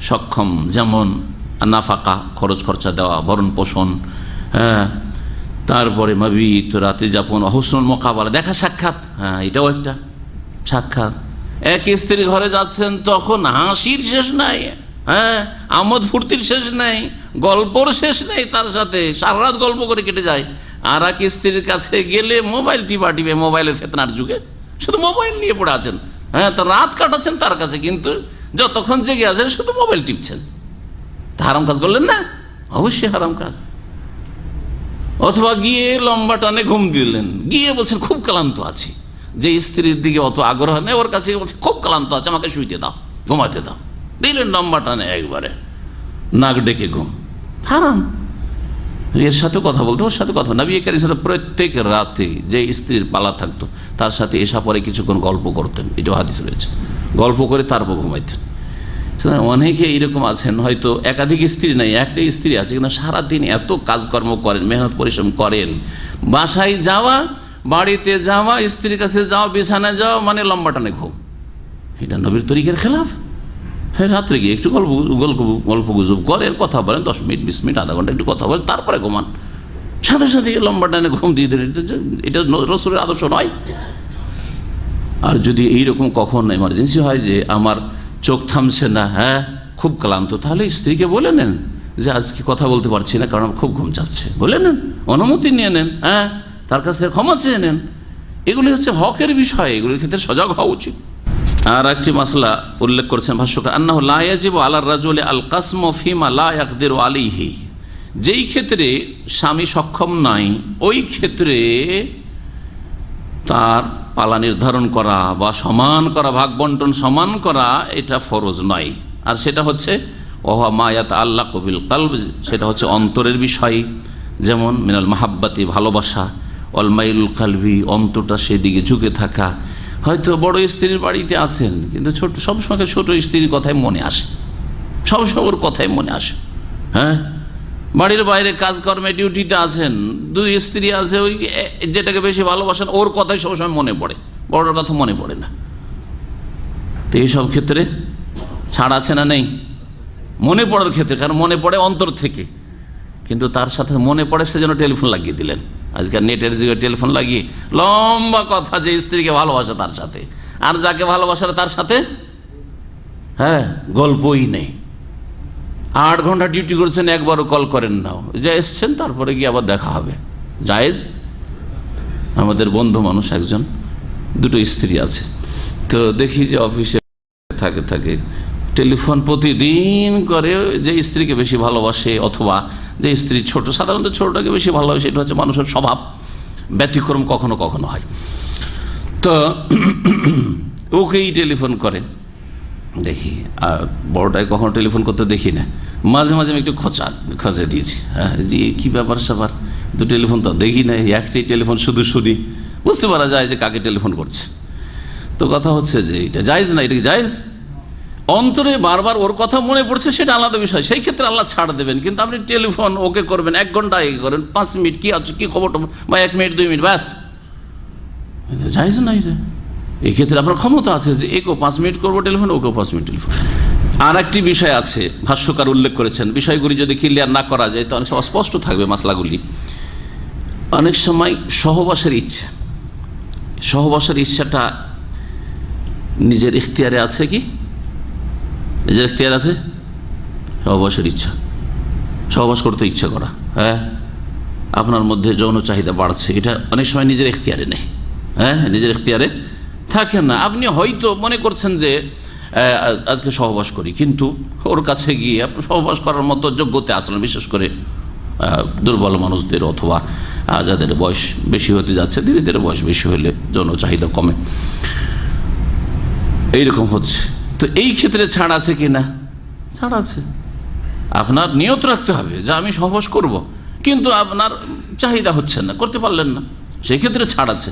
সক্ষম, যেমন নাফাকা, খরচ খরচা দেওয়া, ভরণ পোষণ, হ্যাঁ, তারপরে মাবিত, রাতে যাপন, হুসনুল মুকাবালা, দেখা সাক্ষাৎ, হ্যাঁ এটাও একটা সাক্ষাৎ। এক স্ত্রী ঘরে যাচ্ছেন, তখন হাসির শেষ নাই, হ্যাঁ, আমোদ ফুর্তির শেষ নেই, গল্পর শেষ নেই, তার সাথে সারা রাত গল্প করে কেটে যায়। আর এক স্ত্রীর কাছে গেলে মোবাইল টিপে, মোবাইলের ফেতনার যুগে শুধু মোবাইল নিয়ে পড়ে আছেন, হ্যাঁ, তা রাত কাটাচ্ছেন তার কাছে, কিন্তু যতক্ষণ জেগে আছেন শুধু মোবাইল টিপছেন। তা হারাম কাজ করলেন না? অবশ্যই হারাম কাজ। অথবা গিয়ে লম্বা টানে ঘুম দিলেন, গিয়ে বলছেন খুব ক্লান্ত আছি, যে স্ত্রীর দিকে অত আগ্রহ নেই, ওর কাছে বলছে খুব ক্লান্ত আছে, আমাকে শুইতে দাও, ঘুমাতে দাও, দিলেন লম্বা টানে, একবারে নাক ডেকে ঘুম, হারাম। এর সাথে কথা বলতে, ওর সাথে কথা, নবী করিম সাল্লাল্লাহু আলাইহি ওয়াসাল্লাম প্রত্যেক রাতে যে স্ত্রীর পালা থাকতো তার সাথে এসা পরে কিছুক্ষণ গল্প করতেন, এটাও হাদিস রয়েছে, গল্প করে তারপর ঘুমাইতেন। অনেকে এইরকম আছেন, হয়তো একাধিক স্ত্রী নাই, একটা স্ত্রী আছে, কিন্তু সারাদিন এত কাজকর্ম করেন, মেহনত পরিশ্রম করেন, বাসায় যাওয়া, বাড়িতে যাওয়া, স্ত্রীর কাছে যাওয়া, বিছানায় যাওয়া, মানে লম্বা টানে ঘুম। এটা নবীর তরিকার খেলাফ। হ্যাঁ, রাত্রে গিয়ে একটু গল্প গুজব করেন, কথা বলেন, 10 মিনিট 20 মিনিট আধা ঘন্টা একটু কথা বলেন, তারপরে ঘুমান, সাথে সাথে লম্বা টানে ঘুম দিয়ে দেন। এটা রাসূলের আদর্শ নয়। আর যদি এইরকম কখন এমার্জেন্সি হয় যে আমার চোখ থামছে না, হ্যাঁ, খুব ক্লান্ত, তাহলে স্ত্রীকে বলে নেন যে আজকে কথা বলতে পারছি না, কারণ খুব ঘুম চাপছে, বলে নেন, অনুমতি নিয়ে নেন, হ্যাঁ, তার কাছ থেকে ক্ষমা চেয়ে নেন। এগুলি হচ্ছে হকের বিষয়, এগুলির ক্ষেত্রে সজাগ হওয়া উচিত। আর একটি মাসলা উল্লেখ করেছেন ভাষ্যকার, আন্নাহু লা ইয়াজিবু আলার রাজুলি আল কাসমু ফিমা লা ইয়াকদিরু আলাইহি, যেই ক্ষেত্রে স্বামী সক্ষম নয় ওই ক্ষেত্রে তার পালা নির্ধারণ করা বা সমান করা, ভাগ বন্টন সমান করা, এটা ফরজ নয়। আর সেটা হচ্ছে ওহা মায়াত আল্লাহ কবিল কালব, সেটা হচ্ছে অন্তরের বিষয়, যেমন মিনাল মাহাব্বাতি, ভালোবাসা, অল মাইলুল কালবি, অন্তরটা সেদিকে ঝুঁকে থাকা। হয়তো বড় স্ত্রীর বাড়িতে আছেন, কিন্তু সবসময় ছোট স্ত্রীর কথাই মনে আসে, সবসময় ওর কথাই মনে আসে, হ্যাঁ, বাড়ির বাইরে কাজকর্মে ডিউটিটা আছেন, 2 স্ত্রী আছে, ওই যেটাকে বেশি ভালোবাসেন ওর কথাই সবসময় মনে পড়ে, বড়োর কথা মনে পড়ে না। তো এইসব ক্ষেত্রে ছাড় আছে না নেই? মনে পড়ার ক্ষেত্রে, কারণ মনে পড়ে অন্তর থেকে, কিন্তু তার সাথে মনে পড়ে সেজন্য টেলিফোন লাগিয়ে দিলেন। আজকাল নেটের যুগে টেলিফোন লাগিয়ে লম্বা কথা, যে স্ত্রীকে ভালোবাসে তার সাথে, আর যাকে ভালোবাসে তার সাথে, হ্যাঁ, গল্পই নেই। 8 ঘন্টা ডিউটি করছেন, একবারও কল করেন না, যে এসছেন তারপরে গিয়ে আবার দেখা হবে, জায়েজ? আমাদের বন্ধু মানুষ একজন, 2 স্ত্রী আছে, তো দেখি যে অফিসে থাকে টেলিফোন প্রতিদিন করে, যে স্ত্রীকে বেশি ভালোবাসে অথবা যে স্ত্রী ছোট, সাধারণত ছোটটাকে বেশি ভালোবাসে, এটা হচ্ছে মানুষের স্বভাব, ব্যতিক্রম কখনো কখনো হয়। তো ওকেই টেলিফোন করে দেখি, আর বড়টায় কখনো টেলিফোন করতে দেখি না, মাঝে মাঝে আমি একটু খোঁচা দিয়েছি, হ্যাঁ, যে কী ব্যাপার স্যাপার, 2 টেলিফোন তো দেখি না, একটাই টেলিফোন শুধু শুনি, বুঝতে পারা যায় যে কাকে টেলিফোন করছে। তো কথা হচ্ছে যে এটা জায়েজ না, এটা কি জায়েজ? অন্তরে বারবার ওর কথা মনে পড়ছে, সেটা আলাদা বিষয়, সেই ক্ষেত্রে আল্লাহ ছাড় দেবেন। কিন্তু আপনি টেলিফোন ওকে করবেন, 1 ঘন্টা একে করেন, 5 মিনিট কী আছে, কী খবর, বা 1 মিনিট 2 মিনিট, ব্যাস, জায়েজ না। এই ক্ষেত্রে আপনার ক্ষমতা আছে যে একেও 5 মিনিট করবো টেলিফোন, ওকেও 5 মিনিট টেলিফোন। আর একটি বিষয় আছে, ভাষ্যকার উল্লেখ করেছেন, বিষয়গুলি যদি ক্লিয়ার না করা যায় তো অনেক সময় অস্পষ্ট থাকবে মাসলাগুলি। অনেক সময় সহবাসের ইচ্ছাটা নিজের ইখতিয়ারে আছে কি? নিজের ইখতিয়ার আছে? সহবাসের ইচ্ছা, সহবাস করতে ইচ্ছা করা, হ্যাঁ, আপনার মধ্যে যৌন চাহিদা বাড়ছে, এটা অনেক সময় নিজের ইখতিয়ারে নেই, হ্যাঁ, নিজের ইখতিয়ারে থাকে না। আপনি হয়তো মনে করছেন যে আজকে সহবাস করি, কিন্তু ওর কাছে গিয়ে সহবাস করার মতো যোগ্যতা আসলে বিশেষ করে দুর্বল মানুষদের অথবা যাদের বয়স বেশি হতে যাচ্ছে, ধীরে ধীরে বয়স বেশি হলে যৌন চাহিদা কমে, এইরকম হচ্ছে। তো এই ক্ষেত্রে ছাড় আছে কি না? ছাড় আছে। আপনার নিয়ত রাখতে হবে যে আমি সহবাস করব, কিন্তু আপনার চাহিদা হচ্ছে না, করতে পারলেন না, সেই ক্ষেত্রে ছাড় আছে।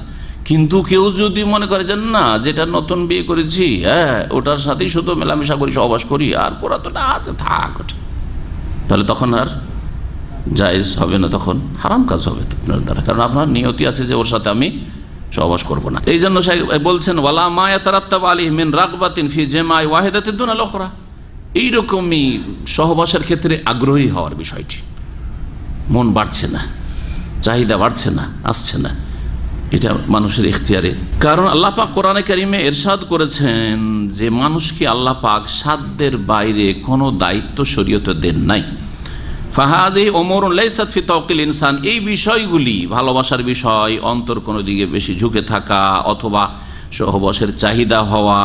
কিন্তু কেউ যদি মনে করে যে না, যেটা নতুন বিয়ে করেছি, হ্যাঁ ওটার সাথেই শুধু মেলামেশা করি, সহবাস করি, আর পুরাতনটা আছে থাক, তাহলে তখন আর জায়েজ হবে না, তখন হারাম কাজ হবে আপনার দ্বারা, কারণ আপনার নিয়তি আছে যে ওর সাথে আমি সহবাস করব না। এই জন্য বলছেন ওয়ালা মা ইয়াতারাত্তাবু আলাইহি মিন রাগবাতিন ফি জামাই ওয়াহিদাতিন দুনাল উখরা, এইরকমই সহবাসের ক্ষেত্রে আগ্রহী হওয়ার বিষয়টি, মন বাড়ছে না, চাহিদা বাড়ছে না, আসছে না, এটা মানুষের ইখতিয়ারে। কারণ আল্লাহ পাক কোরআনে কারিমে ইরশাদ করেছেন যে মানুষকে আল্লাহ পাক সাধ্যের বাইরে কোনো দায়িত্ব শরীয়তে দেন নাই। ফাহাদি ওমরুন লাইসাত ফি তাওকিল ইনসান, এই বিষয়গুলি ভালোবাসার বিষয়, অন্তর কোনো দিকে বেশি ঝুঁকে থাকা অথবা সহবাসের চাহিদা হওয়া,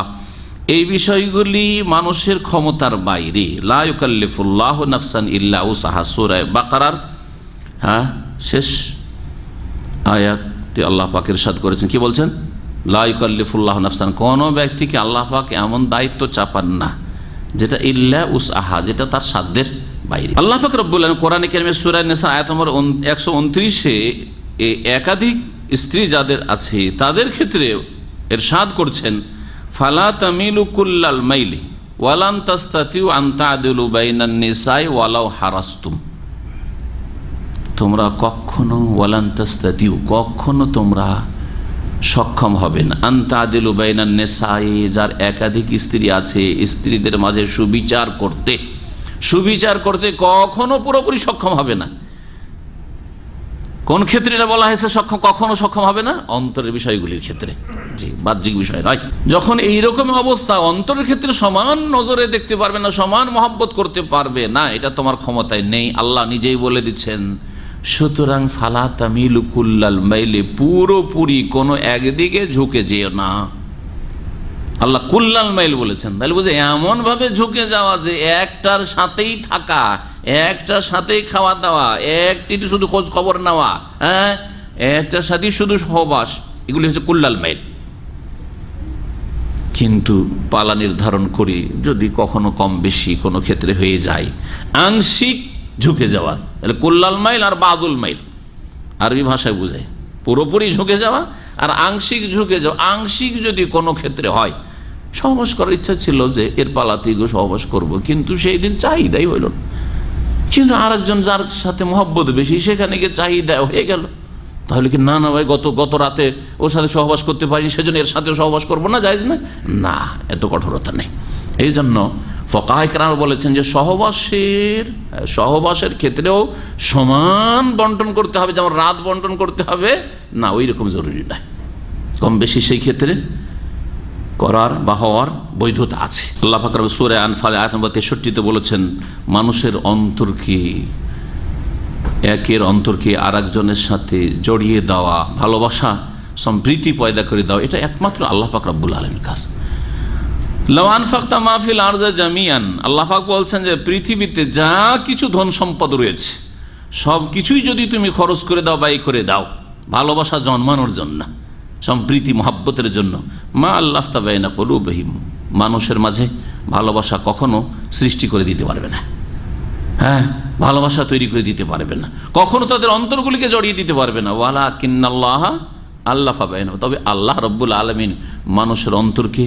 এই বিষয়গুলি মানুষের ক্ষমতার বাইরে। লা ইউকাল্লিফুল্লাহু নাফসান ইল্লা উসাহা, সূরা বাকারার শেষ আয়াতে আল্লাহ পাক ইরশাদ করেছেন, কি বলছেন? লা ইউকাল্লিফুল্লাহু নাফসান, কোন ব্যক্তিকে আল্লাহ পাক এমন দায়িত্ব চাপান না যেটা ইল্লা উসাহা, যেটা তার সাধ্যের বাইরে। আল্লাহ পাক রব্বুল আলামিন কোরআনে কারিমে সূরা নিসা আয়াত নম্বর 129-এ একাধিক স্ত্রী যাদের আছে তাদের ক্ষেত্রে ইরশাদ করছেন, ফালা তামিলু কুল্লাল মাইলি ওয়ালান তাস্তাতিউ আন তা'দিলু বাইনান নিসাই ওয়ালাউ হারাসতুম, তোমরা কখনো ওয়ালান তাস্তাতিউ, কখনো তোমরা সক্ষম হবে না, আন তা'দিলু বাইনান নিসাই, যার একাধিক স্ত্রী আছে, স্ত্রীদের মাঝে সুবিচার করতে কখনো পুরোপুরি সক্ষম হবে না। কোন ক্ষেত্রে এটা বলা হয়েছে সক্ষম, কখনো সক্ষম হবে না? অন্তরের বিষয়গুলির ক্ষেত্রে, জি, বাহ্যিক বিষয় নয়। যখন এইরকম অবস্থা, অন্তরের ক্ষেত্রে সমান নজরে দেখতে পারবে না, সমান মহব্বত করতে পারবে না, এটা তোমার ক্ষমতায় নেই, আল্লাহ নিজেই বলে দিচ্ছেন। সুতরাং ফালা তামিলু কুল্লাল মাইলি, পুরোপুরি কোনো একদিকে ঝুঁকে যেও না। আল্লাহ কুল্লাল মাইল বলেছেন, তাহলে বুঝে এমন ভাবে ঝুঁকে যাওয়া যে একটার সাথেই থাকা, একটার সাথেই খাওয়া দাওয়া, একটি শুধু খোঁজ খবর নেওয়া, হ্যাঁ একটার সাথেই শুধু সহবাস, এগুলি হচ্ছে কুল্লাল মাইল। কিন্তু পালা নির্ধারণ করি যদি কখনো কম বেশি কোনো ক্ষেত্রে হয়ে যায়, আংশিক ঝুঁকে যাওয়া, তাহলে কুল্লাল মাইল আর বাদুল মাইল আরবি ভাষায় বুঝায় পুরোপুরি ঝুঁকে যাওয়া আর আংশিক ঝুঁকে যাওয়া। আংশিক যদি কোনো ক্ষেত্রে হয়, সহবাস করার ইচ্ছা ছিল যে এর পালাতেই গো সহবাস করব, কিন্তু সেই দিন চাহিদাই হইল না, কিন্তু আরেকজন যার সাথে মহব্বত বেশি সেখানে গিয়ে চাহিদা হয়ে গেল, তাহলে কি না ভাই গত রাতে ওর সাথে সহবাস করতে পারিনি সেজন্য এর সাথে সহবাস করবো না, জায়েজ না? না, এত কঠোরতা নেই। এই জন্য ফুকাহা কেরাম বলেছেন যে সহবাসের ক্ষেত্রেও সমান বন্টন করতে হবে, যেমন রাত বন্টন করতে হবে না, ওই রকম জরুরি নয়, কম বেশি সেই ক্ষেত্রে করার বা হওয়ার বৈধতা আছে। আল্লাহ পাক সূরা আনফাল আয়াত নম্বর 63-তে বলেছেন, মানুষের অন্তরকে, একের অন্তরকে আর একজনের সাথে জড়িয়ে দেওয়া, ভালোবাসা সম্প্রীতি পয়দা করে দেওয়া, এটা একমাত্র আল্লাহ পাক রব্বুল আলামিনের কাজ। লাউ আনফাকতা মা ফিল আরদি জামিআন, আল্লাহ পাক বলছেন যে পৃথিবীতে যা কিছু ধন সম্পদ রয়েছে সব কিছুই যদি তুমি খরচ করে দাও, ব্যয় করে দাও ভালোবাসা জন্মানোর জন্য, সম্প্রীতি মহব্বতের জন্য, মা আল্লাফতা বাইনা কুলুবিহিম, মানুষের মাঝে ভালোবাসা কখনো সৃষ্টি করে দিতে পারবে না, হ্যাঁ ভালোবাসা তৈরি করে দিতে পারবে না, কখনো তাদের অন্তরগুলিকে জড়িয়ে দিতে পারবে না। ওয়ালাকিন্নাল্লাহ আল্লাফা বাইনা, তবে আল্লাহ রব্বুল আলামিন মানুষের অন্তরকে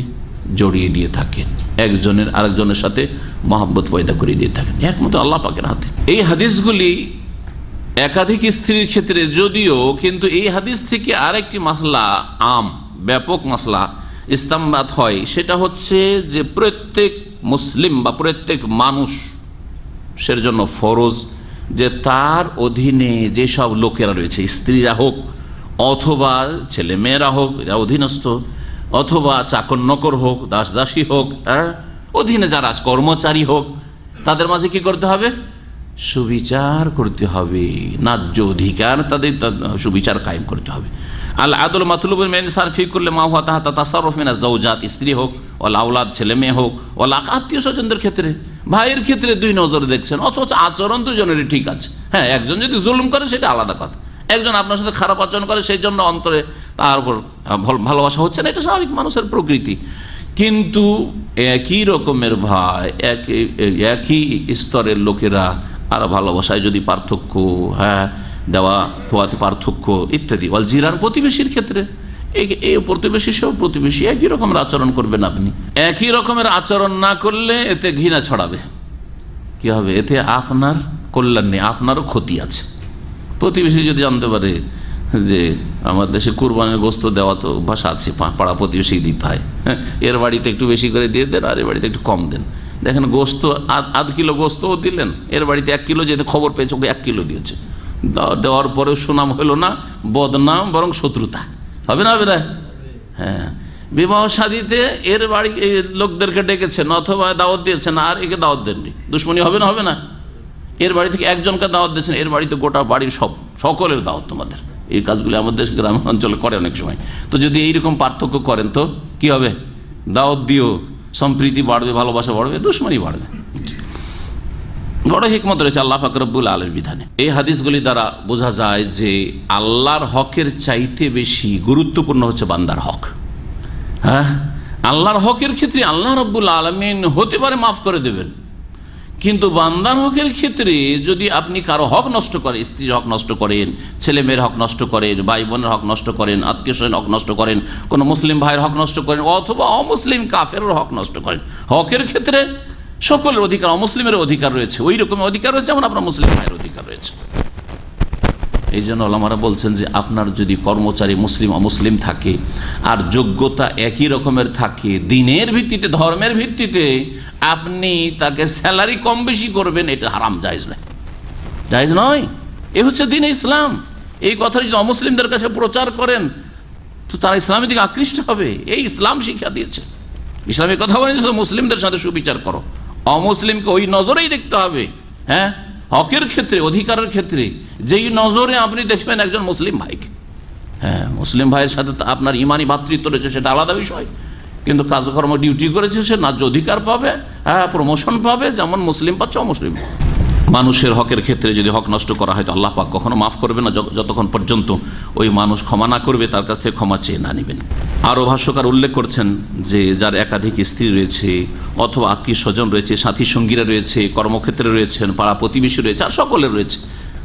জড়িয়ে দিয়ে থাকেন, একজনের আরেকজনের সাথে মহব্বত পয়দা করে দিয়ে থাকেন, একমাত্র আল্লাহ পাকের হাতে। এই হাদিসগুলি একাধিক স্ত্রীর ক্ষেত্রে যদিও, কিন্তু এই হাদিস থেকে আরেকটি মাসলা, ব্যাপক মাসলা ইস্তেমবাত হয়, সেটা হচ্ছে যে প্রত্যেক মুসলিম বা প্রত্যেক মানুষের জন্য ফরজ যে তার অধীনে যেসব লোকেরা রয়েছে, স্ত্রীরা হোক অথবা ছেলে মেয়েরা হোক, এরা অধীনস্থ, অথবা চাকর নকর হোক, দাস দাসী হোক, অধীনে যারা কর্মচারী হোক, তাদের মাঝে কি করতে হবে? সুবিচার করতে হবে, ন্যায্য অধিকার তাদের সুবিচার কায়েম করতে হবে। আল আদল মাতলুবুল মিন ইনসান ফি কুল্লি মা হুয়া তাহতা তাসাররুফ মিনাজ যাওজাত, স্ত্রী হোক ওয়াল আওলাদ, ছেলে মেয়ে হোক, ওয়াল আত্মীয় স্বজনদের ক্ষেত্রে, ভাইয়ের ক্ষেত্রে দুই নজরে দেখছেন, অথচ আচরণ দুজনেরই ঠিক আছে। হ্যাঁ, একজন যদি জুলুম করে সেটা আলাদা কথা, একজন আপনার সাথে খারাপ আচরণ করে সেই জন্য অন্তরে তার উপর ভালোবাসা হচ্ছে না, এটা স্বাভাবিক মানুষের প্রকৃতি। কিন্তু একই রকমের ভাই, একই স্তরের লোকেরা আর ভালোবাসায় যদি পার্থক্য, হ্যাঁ, দেওয়া পোয়াতে পার্থক্য ইত্যাদি, ওয়াল জিরান, প্রতিবেশীর ক্ষেত্রে, এই প্রতিবেশী সেও প্রতিবেশী, একই রকমের আচরণ করবেন আপনি। একই রকমের আচরণ না করলে এতে ঘৃণা ছড়াবে, কি হবে, এতে আপনার কল্যাণ নেই, আপনারও ক্ষতি আছে। প্রতিবেশী যদি জানতে পারে যে আমার দেশে কুরবানির গোস্ত দেওয়া তো ভাষা আছে, পাড়া প্রতিবেশী দিতে হয়, এর বাড়িতে একটু বেশি করে দিয়ে দেন আর এর বাড়িতে একটু কম দেন, দেখেন গোস্ত আধ কিলো গোস্তও দিলেন, এর বাড়িতে 1 কিলো, যেতে খবর পেয়েছে ওকে 1 কিলো দিয়েছে, দেওয়ার পরেও সুনাম হলো না, বদনাম বরং শত্রুতা হবে না, হবে না? হ্যাঁ, বিবাহ শাদীতে এর বাড়ি লোকদেরকে ডেকেছেন অথবা দাওয়াত দিয়েছেন আর একে দাওয়াত দেননি, দুশ্মনী হবে না, হবে না? এর বাড়ি থেকে একজনকে দাওয়াত দিয়েছেন, এর বাড়িতে গোটা বাড়ির সকলের দাওয়াত তোমাদের। এই কাজগুলি আমাদের গ্রামীণ অঞ্চলে করে অনেক সময়। তো যদি এইরকম পার্থক্য করেন তো কি হবে, দাওয়াত দিও, সম্প্রীতি বাড়বে, ভালোবাসা বাড়বে, দুশ্মনী বাড়বে। বড় হিকমত রয়েছে আল্লাহ পাক রব্বুল আলামিনের বিধানে। এই হাদিসগুলি দ্বারা বোঝা যায় যে আল্লাহর হকের চাইতে বেশি গুরুত্বপূর্ণ হচ্ছে বান্দার হক। হ্যাঁ, আল্লাহর হকের ক্ষেত্রে আল্লাহ রব্বুল আলামিন হতে পারে মাফ করে দেবেন, কিন্তু বান্দার হকের ক্ষেত্রে যদি আপনি কারো হক নষ্ট করেন, স্ত্রীর হক নষ্ট করেন, ছেলে মেয়ের হক নষ্ট করেন, ভাই বোনের হক নষ্ট করেন, আত্মীয় স্বজন হক নষ্ট করেন, কোনো মুসলিম ভাইয়ের হক নষ্ট করেন, অথবা অমুসলিম কাফেরের হক নষ্ট করেন, হকের ক্ষেত্রে সকলের অধিকার, অমুসলিমের অধিকার রয়েছে, ওই রকম অধিকার রয়েছে যেমন আপনার মুসলিম ভাইয়ের অধিকার রয়েছে। এই জন্য ওলামারা বলছেন যে আপনার যদি কর্মচারী মুসলিম অমুসলিম থাকে আর যোগ্যতা একই রকমের থাকে, দিনের ভিত্তিতে, ধর্মের ভিত্তিতে আপনি তাকে স্যালারি কম বেশি করবেন, এটা হারাম, জায়েজ নয়, জায়েজ নয়। এ হচ্ছে দ্বীন ইসলাম। এই কথা যদি অমুসলিমদের কাছে প্রচার করেন তো তারা ইসলামের দিকে আকৃষ্ট হবে। এই ইসলাম শিক্ষা দিয়েছে, ইসলামের কথা বলেন শুধু মুসলিমদের সাথে সুবিচার করো, অমুসলিমকে ওই নজরেই দেখতে হবে। হ্যাঁ, হকের ক্ষেত্রে, অধিকারের ক্ষেত্রে যেই নজরে আপনি দেখবেন একজন মুসলিম ভাইকে, হ্যাঁ, মুসলিম ভাইয়ের সাথে আপনার ইমানি ভাতৃত্ব রয়েছে, সেটা আলাদা বিষয়, কিন্তু কাজকর্ম ডিউটি করেছে, সে ন্যায্য অধিকার পাবে, হ্যাঁ, প্রমোশন পাবে, যেমন মুসলিম পাচ্ছে অমুসলিম। মানুষের হকের ক্ষেত্রে যদি হক নষ্ট করা হয় তো আল্লাহ পাক কখনো মাফ করবে না যতক্ষণ পর্যন্ত ওই মানুষ ক্ষমা না করবে, তার কাছ থেকে ক্ষমা চেয়ে না নেবেন। আরও ভাষ্যকার উল্লেখ করছেন যে যার একাধিক স্ত্রী রয়েছে অথবা আত্মীয় স্বজন রয়েছে, সাথী সঙ্গীরা রয়েছে, কর্মক্ষেত্রে রয়েছেন, পাড়া প্রতিবেশী রয়েছে, আর সকলের রয়েছে।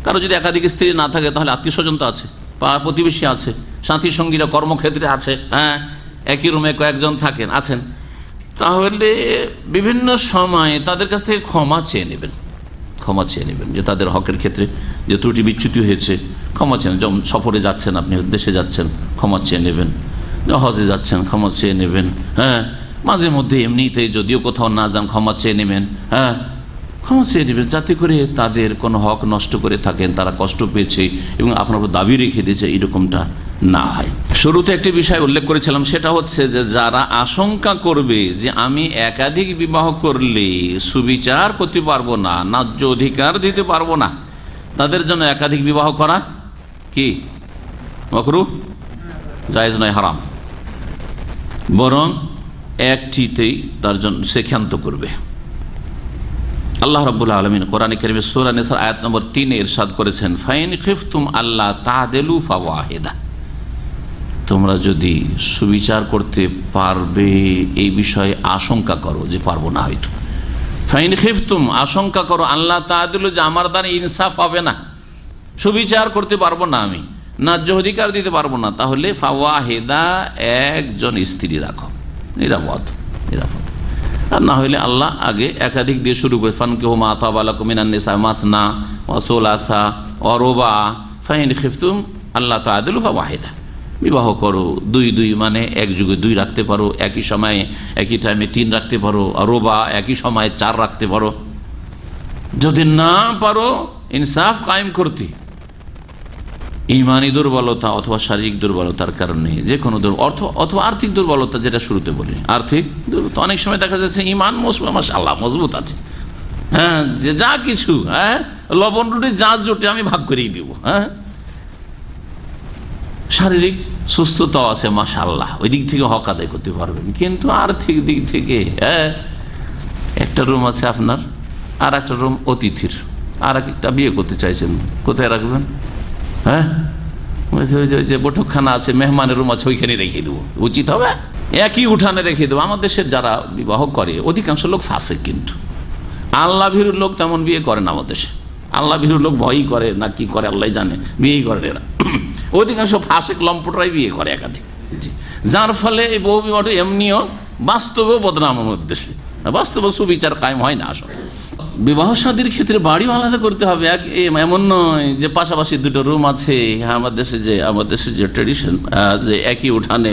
কারো যদি একাধিক স্ত্রী না থাকে তাহলে আত্মীয় স্বজন তো আছে, পাড়া প্রতিবেশী আছে, সাথী সঙ্গীরা কর্মক্ষেত্রে আছে, হ্যাঁ, একই রুমে কয়েকজন থাকেন, আছেন, তাহলে বিভিন্ন সময়ে তাদের কাছ থেকে ক্ষমা চেয়ে নেবেন, ক্ষমা চেয়ে নেবেন যে তাদের হকের ক্ষেত্রে যে ত্রুটি বিচ্যুতি হয়েছে ক্ষমা চেয়ে, যেমন সফরে যাচ্ছেন, আপনি দেশে যাচ্ছেন, ক্ষমা চেয়ে নেবেন, হজে যাচ্ছেন, ক্ষমা চেয়ে নেবেন, হ্যাঁ, মাঝে মধ্যে এমনিতেই যদিও কোথাও না যান ক্ষমা চেয়ে নেবেন, হ্যাঁ, ক্ষমা চেয়ে নেবেন, যাতে করে তাদের কোনো হক নষ্ট করে থাকেন, তারা কষ্ট পেয়েছে এবং আপনার উপর দাবি রেখে দিয়েছে, এইরকমটা না হয়। শুরুতে একটি বিষয় উল্লেখ করেছিলাম, সেটা হচ্ছে যে যারা আশঙ্কা করবে যে আমি একাধিক বিবাহ করলে সুবিচার করতে পারবো না, ন্যায্য অধিকার দিতে পারবো না, তাদের জন্য একাধিক বিবাহ করা কি মাকরুহ, জায়েজ নয়, হারাম। বরং একটিতেই তার জন্য সে ক্ষান্ত করবে। আল্লাহ রাব্বুল আলামিন কোরআনে কারীমে সূরা নিসার আয়াত নম্বর 3 ইরশাদ করেছেন, ফাইন খিফতুম আল্লাহ তা'দিলু ফাওয়াহিদা, তোমরা যদি সুবিচার করতে পারবে এই বিষয়ে আশঙ্কা করো যে পারবো না, হয়তো ফাইন খিফতুম, আশঙ্কা করো, আল্লাহ তা'দিলু, যে আমার দ্বারা ইনসাফ হবে না, সুবিচার করতে পারবো না, আমি ন্যায্য অধিকার দিতে পারবো না, তাহলে ফাওয়াহিদা, একজন স্ত্রী রাখো, নিরাপদ, আর না হইলে আল্লাহ আগে একাধিক দিয়ে শুরু করে, ফানকিহু মা তাবা লাকুম মিনান নিসা মাসনা ওয়া সুলাসা ওয়া রুবা ফাইন খিফতুম আল্লাহ তা'দিলু ফাওয়াহিদা, বিবাহ করো, দুই মানে এক যুগে 2 রাখতে পারো, একই সময়ে একই টাইমে 3 রাখতে পারো, আর রুবা একই সময়ে 4 রাখতে পারো। যদি না পারো ইনসাফ কায়েম করতে, ইমানি দুর্বলতা অথবা শারীরিক দুর্বলতার কারণে, যে কোনো অথবা আর্থিক দুর্বলতা, যেটা শুরুতে বলি, আর্থিক দুর্বলতা, অনেক সময় দেখা যাচ্ছে ইমান মাশাআল্লাহ মজবুত আছে, হ্যাঁ, যে যা কিছু, হ্যাঁ, লবণ রুটি যা জোটে আমি ভাগ করেই দিব, হ্যাঁ, শারীরিক সুস্থতাও আছে মাশাআল্লাহ, ওই দিক থেকে হক আদায় করতে পারবেন। কিন্তু আর্থিক দিক থেকে একটা রুম আছে আপনার, আর একটা রুম অতিথির, আর একটা বিয়ে করতে চাইছেন, কোথায় রাখবেন? হ্যাঁ, ওই যে বৈঠকখানা আছে, মেহমানের রুম আছে, ওইখানে রেখে দেবো, উচিত হবে? একই উঠানে রেখে দেবো। আমাদের দেশের যারা বিবাহ করে অধিকাংশ লোক ফাসেক, কিন্তু আল্লাহ ভীরুর লোক তেমন বিয়ে করে না আমাদের দেশে। আল্লাহ ভীরুর লোক ভয়ই করে না কি করে আল্লাহ জানে, বিয়েই করে এরা। অধিকাংশ ফাসেক লম্পটরাই বিয়ে করে একাধিক, যার ফলে এই বহু বিবাহ এমনিও বাস্তবেও বদনাম আমাদের দেশে, বাস্তবে সুবিচার কায়েম হয় না। আসলে বিবাহ শাদীর ক্ষেত্রে বাড়িও আলাদা করতে হবে, এমন নয় যে পাশাপাশি দুটো রুম আছে। আমার দেশে যে ট্রেডিশন, যে একই উঠানে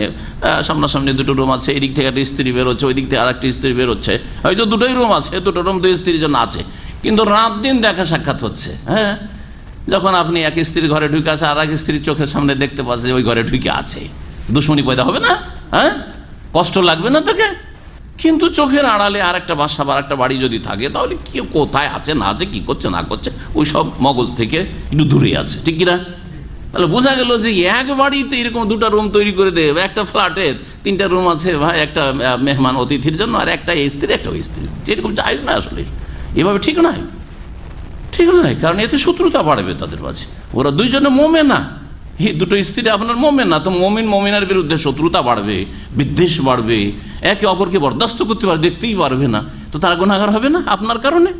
সামনাসামনি দুটো রুম আছে, এদিক থেকে একটা স্ত্রী বেরোচ্ছে, ওই দিক থেকে আর একটা স্ত্রী বেরোচ্ছে, হয়তো দুটোই রুম আছে, দুটো রুম দুই স্ত্রীর জন্য আছে, কিন্তু রাত দিন দেখা সাক্ষাৎ হচ্ছে। হ্যাঁ, যখন আপনি এক স্ত্রীর ঘরে ঢুকে আছে, আর এক স্ত্রীর চোখের সামনে দেখতে পাচ্ছে ওই ঘরে ঢুকে আছে, দুশ্মনী পয়দা হবে না? হ্যাঁ, কষ্ট লাগবে না তাকে? কিন্তু চোখের আড়ালে আর একটা বাসা বা একটা বাড়ি যদি থাকে, তাহলে কি কোথায় আছে না আছে, কি করছে না করছে, ওই সব মগজ থেকে একটু দূরে আছে, ঠিক কিনা? তাহলে বোঝা গেল যে এক বাড়িতে এরকম দুটো রুম তৈরি করে দেবে, একটা ফ্ল্যাটে তিনটা রুম আছে ভাই, একটা মেহমান অতিথির জন্য, আর একটা স্ত্রী একটা ওই স্ত্রী, এরকম জায়েজ না। আসলে এভাবে ঠিক নয়, ঠিক নয়, কারণ এতে শত্রুতা বাড়বে তাদের মাঝে। ওরা দুইজনে মোমেন না, দুটো স্ত্রী আপনার মোমেন না, তো মোমিনের বিরুদ্ধে শত্রুতা বাড়বে, বিদ্বেষ বাড়বে, একে অপরকে বরদাস্ত করতে পারবে, দেখতেই পারবে না, তো তারা গুনাহগার হবে না আপনার কারণে?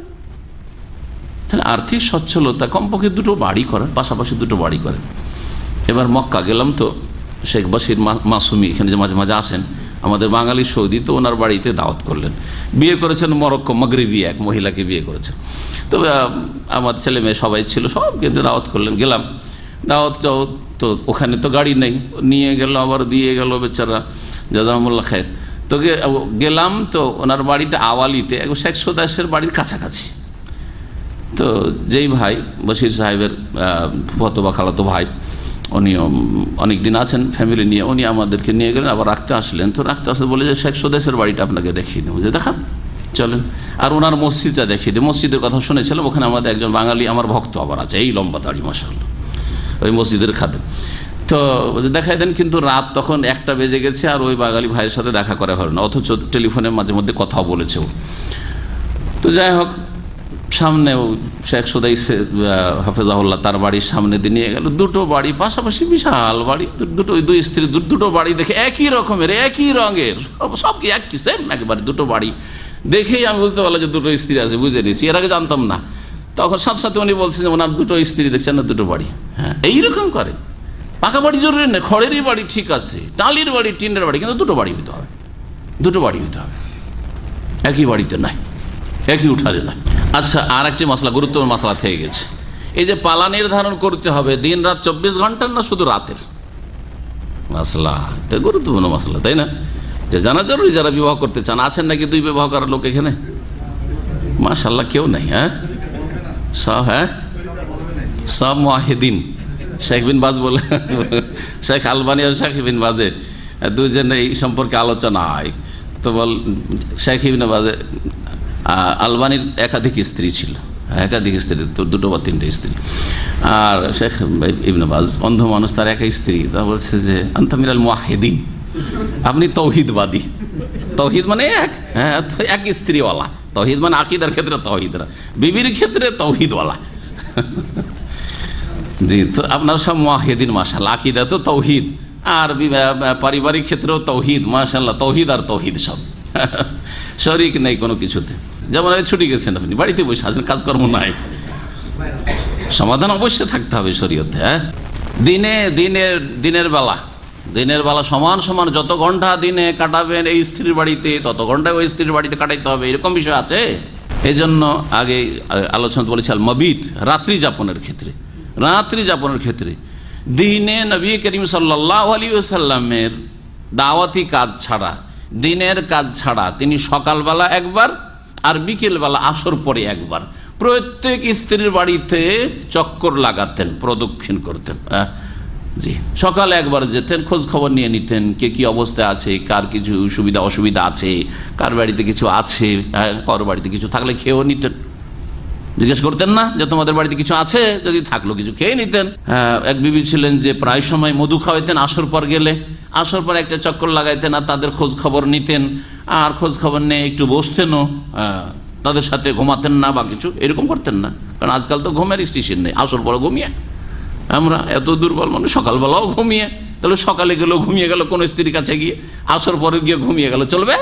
তাহলে আর্থিক সচ্ছলতা, কমপক্ষে দুটো বাড়ি করেন, পাশাপাশি দুটো বাড়ি করেন। এবার মক্কা গেলাম, তো শেখ বাশির মাসুমি এখানে যে মাঝে মাঝে আসেন, আমাদের বাঙালি সৌদি, তো ওনার বাড়িতে দাওয়াত করলেন। বিয়ে করেছেন মরক্কো মাগরিবি এক মহিলাকে বিয়ে করেছেন। তো আমার ছেলে মেয়ে সবাই ছিল, সবকে দাওয়াত করলেন। গেলাম দাওয়াত, তো ওখানে তো গাড়ি নেই, নিয়ে গেল, আবার দিয়ে গেল বেচারা, জাজাকুমুল্লাহ খায়ের। তো গেলাম, তো ওনার বাড়িটা আওয়ালিতে, শেখ সোদাসের বাড়ির কাছাকাছি। তো যেই ভাই বশির সাহেবের ফুফাতো বা খালাতো ভাই, উনিও অনেক দিন আছেন ফ্যামিলি নিয়ে, উনি আমাদেরকে নিয়ে গেলেন, আবার রাখতে আসলেন। তো রাখতে আসতে বলে যে শেখ সোদাসের বাড়িটা আপনাকে দেখিয়ে দেবো, যে দেখান চলেন, আর ওনার মসজিদটা দেখিয়ে দিই। মসজিদের কথা শুনেছিলাম, ওখানে আমাদের একজন বাঙালি আমার ভক্ত আবার আছে, এই লম্বা দাড়ি মাশাআল্লাহ, ওই মসজিদের খাদেম। তো দেখাই দেন, কিন্তু রাত তখন 1টা বেজে গেছে, আর ওই বাঙালি ভাইয়ের সাথে দেখা করা হলো না, অথচ টেলিফোনে মাঝে মধ্যে কথাও বলেছে ও। তো যাই হোক, সামনে শেখ সোদাই হাফেজাহুল্লাহ তার বাড়ির সামনে দিয়ে নিয়ে গেল। দুটো বাড়ি পাশাপাশি, বিশাল বাড়ি, দুই স্ত্রী, দুটো বাড়ি দেখে একই রকমের, একই রঙের, সব কি একই সেম একেবারে দুটো বাড়ি দেখেই আমি বুঝতে পারলাম যে দুটো স্ত্রী আছে, বুঝে নিয়েছি, এর আগে জানতাম না। তখন সাথে সাথে উনি বলছেন যে ওনার দুটো স্ত্রী দেখছেন না, দুটো বাড়ি। হ্যাঁ, এইরকম করে। পাকা বাড়ি জরুরি নেই, খড়েরই বাড়ি ঠিক আছে, টালির বাড়ি, টিনের বাড়ি, কিন্তু দুটো বাড়ি হইতে হবে, দুটো বাড়ি হইতে হবে, একই বাড়িতে নাই, একই উঠানে নাই। আচ্ছা, আর একটি মশলা, গুরুত্বপূর্ণ মশলা থেকে গেছে, এই যে পালা নির্ধারণ করতে হবে দিন রাত 24 ঘন্টার না শুধু রাতের মশলা, এটা গুরুত্বপূর্ণ মশলা, তাই না? যে জানা জরুরি। যারা বিবাহ করতে চান, আছেন নাকি 2 বিবাহ করার লোক এখানে? মাশাআল্লাহ, কেউ নাই? হ্যাঁ, সব, হ্যাঁ সব মুআহিদিন। শেখ বিন বাজ বলে, শেখ আলবানী আর শেখ বিন বাজে দুজনে এই সম্পর্কে আলোচনা হয়। তো শেখ ইবনে বাজে আলবানীর একাধিক স্ত্রী ছিল, একাধিক স্ত্রী, তো 2 বা 3টে স্ত্রী। আর শেখ ইবনে বাজ অন্ধ মানুষ, তার একা স্ত্রী। তা বলছে যে আনতা মিনাল মুআহিদিন, আপনি তৌহিদবাদী। তৌহিদ মানে এক স্ত্রীওয়ালা, তৌহিদ মানে আকীদার ক্ষেত্রে তৌহিদরা, বিবির ক্ষেত্রে তৌহিদওয়ালা। জি, তো আপনার সব মুআহিদিন মাশাআল্লাহ, আকীদা তো তৌহিদ, আর পারিবারিক ক্ষেত্রেও তৌহিদ মাশাআল্লাহ, তৌহিদ আর তৌহিদ সব, শরীক নেই কোনো কিছুতে। যেমন ছুটি গেছেন আপনি, বাড়িতে বসে আছেন, কাজকর্ম নাই, সমাধান অবশ্যই থাকতে হবে শরীয়তে। হ্যাঁ, দিনের বেলা সমান সমান যত ঘন্টা দিনে কাটাবেন এই স্ত্রীর বাড়িতে, তত ঘন্টায় ওই স্ত্রীর বাড়িতে কাটাইতে হবে, এরকম বিষয় আছে। এই জন্য আগে আলোচনা বলেছিলাম মাবিত, রাত্রি যাপনের ক্ষেত্রে দিনে নবী করিম সাল্লাল্লাহু আলাইহি ওয়াসাল্লামের দাওয়াতি কাজ ছাড়া, দিনের কাজ ছাড়া তিনি সকালবেলা একবার আর বিকেলবেলা আসর পরে একবার প্রত্যেক স্ত্রীর বাড়িতে চক্কর লাগাতেন, প্রদক্ষিণ করতেন। জি, সকালে একবার যেতেন, খোঁজ খবর নিয়ে নিতেন, কে কী অবস্থায় আছে, কার কিছু সুবিধা অসুবিধা আছে, কার বাড়িতে কিছু আছে, কারোর বাড়িতে কিছু থাকলে খেয়েও নিতেন। জিজ্ঞেস করতেন না যে তোমাদের বাড়িতে কিছু আছে, যদি থাকলো কিছু খেয়ে নিতেন। এক বিবি ছিলেন যে প্রায় সময় মধু খাওয়াইতেন আসর পর গেলে, আসর পর একটা চক্কর লাগাইতেন আর তাদের খোঁজ খবর নিতেন, আর খোঁজ খবর নিয়ে একটু বসতেনও, তাদের সাথে ঘুমাতেন না বা কিছু এরকম করতেন না। কারণ আজকাল তো ঘুমের স্টেশন নেই, আসর পরে ঘুমিয়ে আমরা এত দুর্বল মানুষ, সকালবেলাও ঘুমিয়ে, তাহলে সকালে গেলেও ঘুমিয়ে গেল কোনো স্ত্রীর কাছে গিয়ে, আসর পরে গিয়ে ঘুমিয়ে গেল, চলবে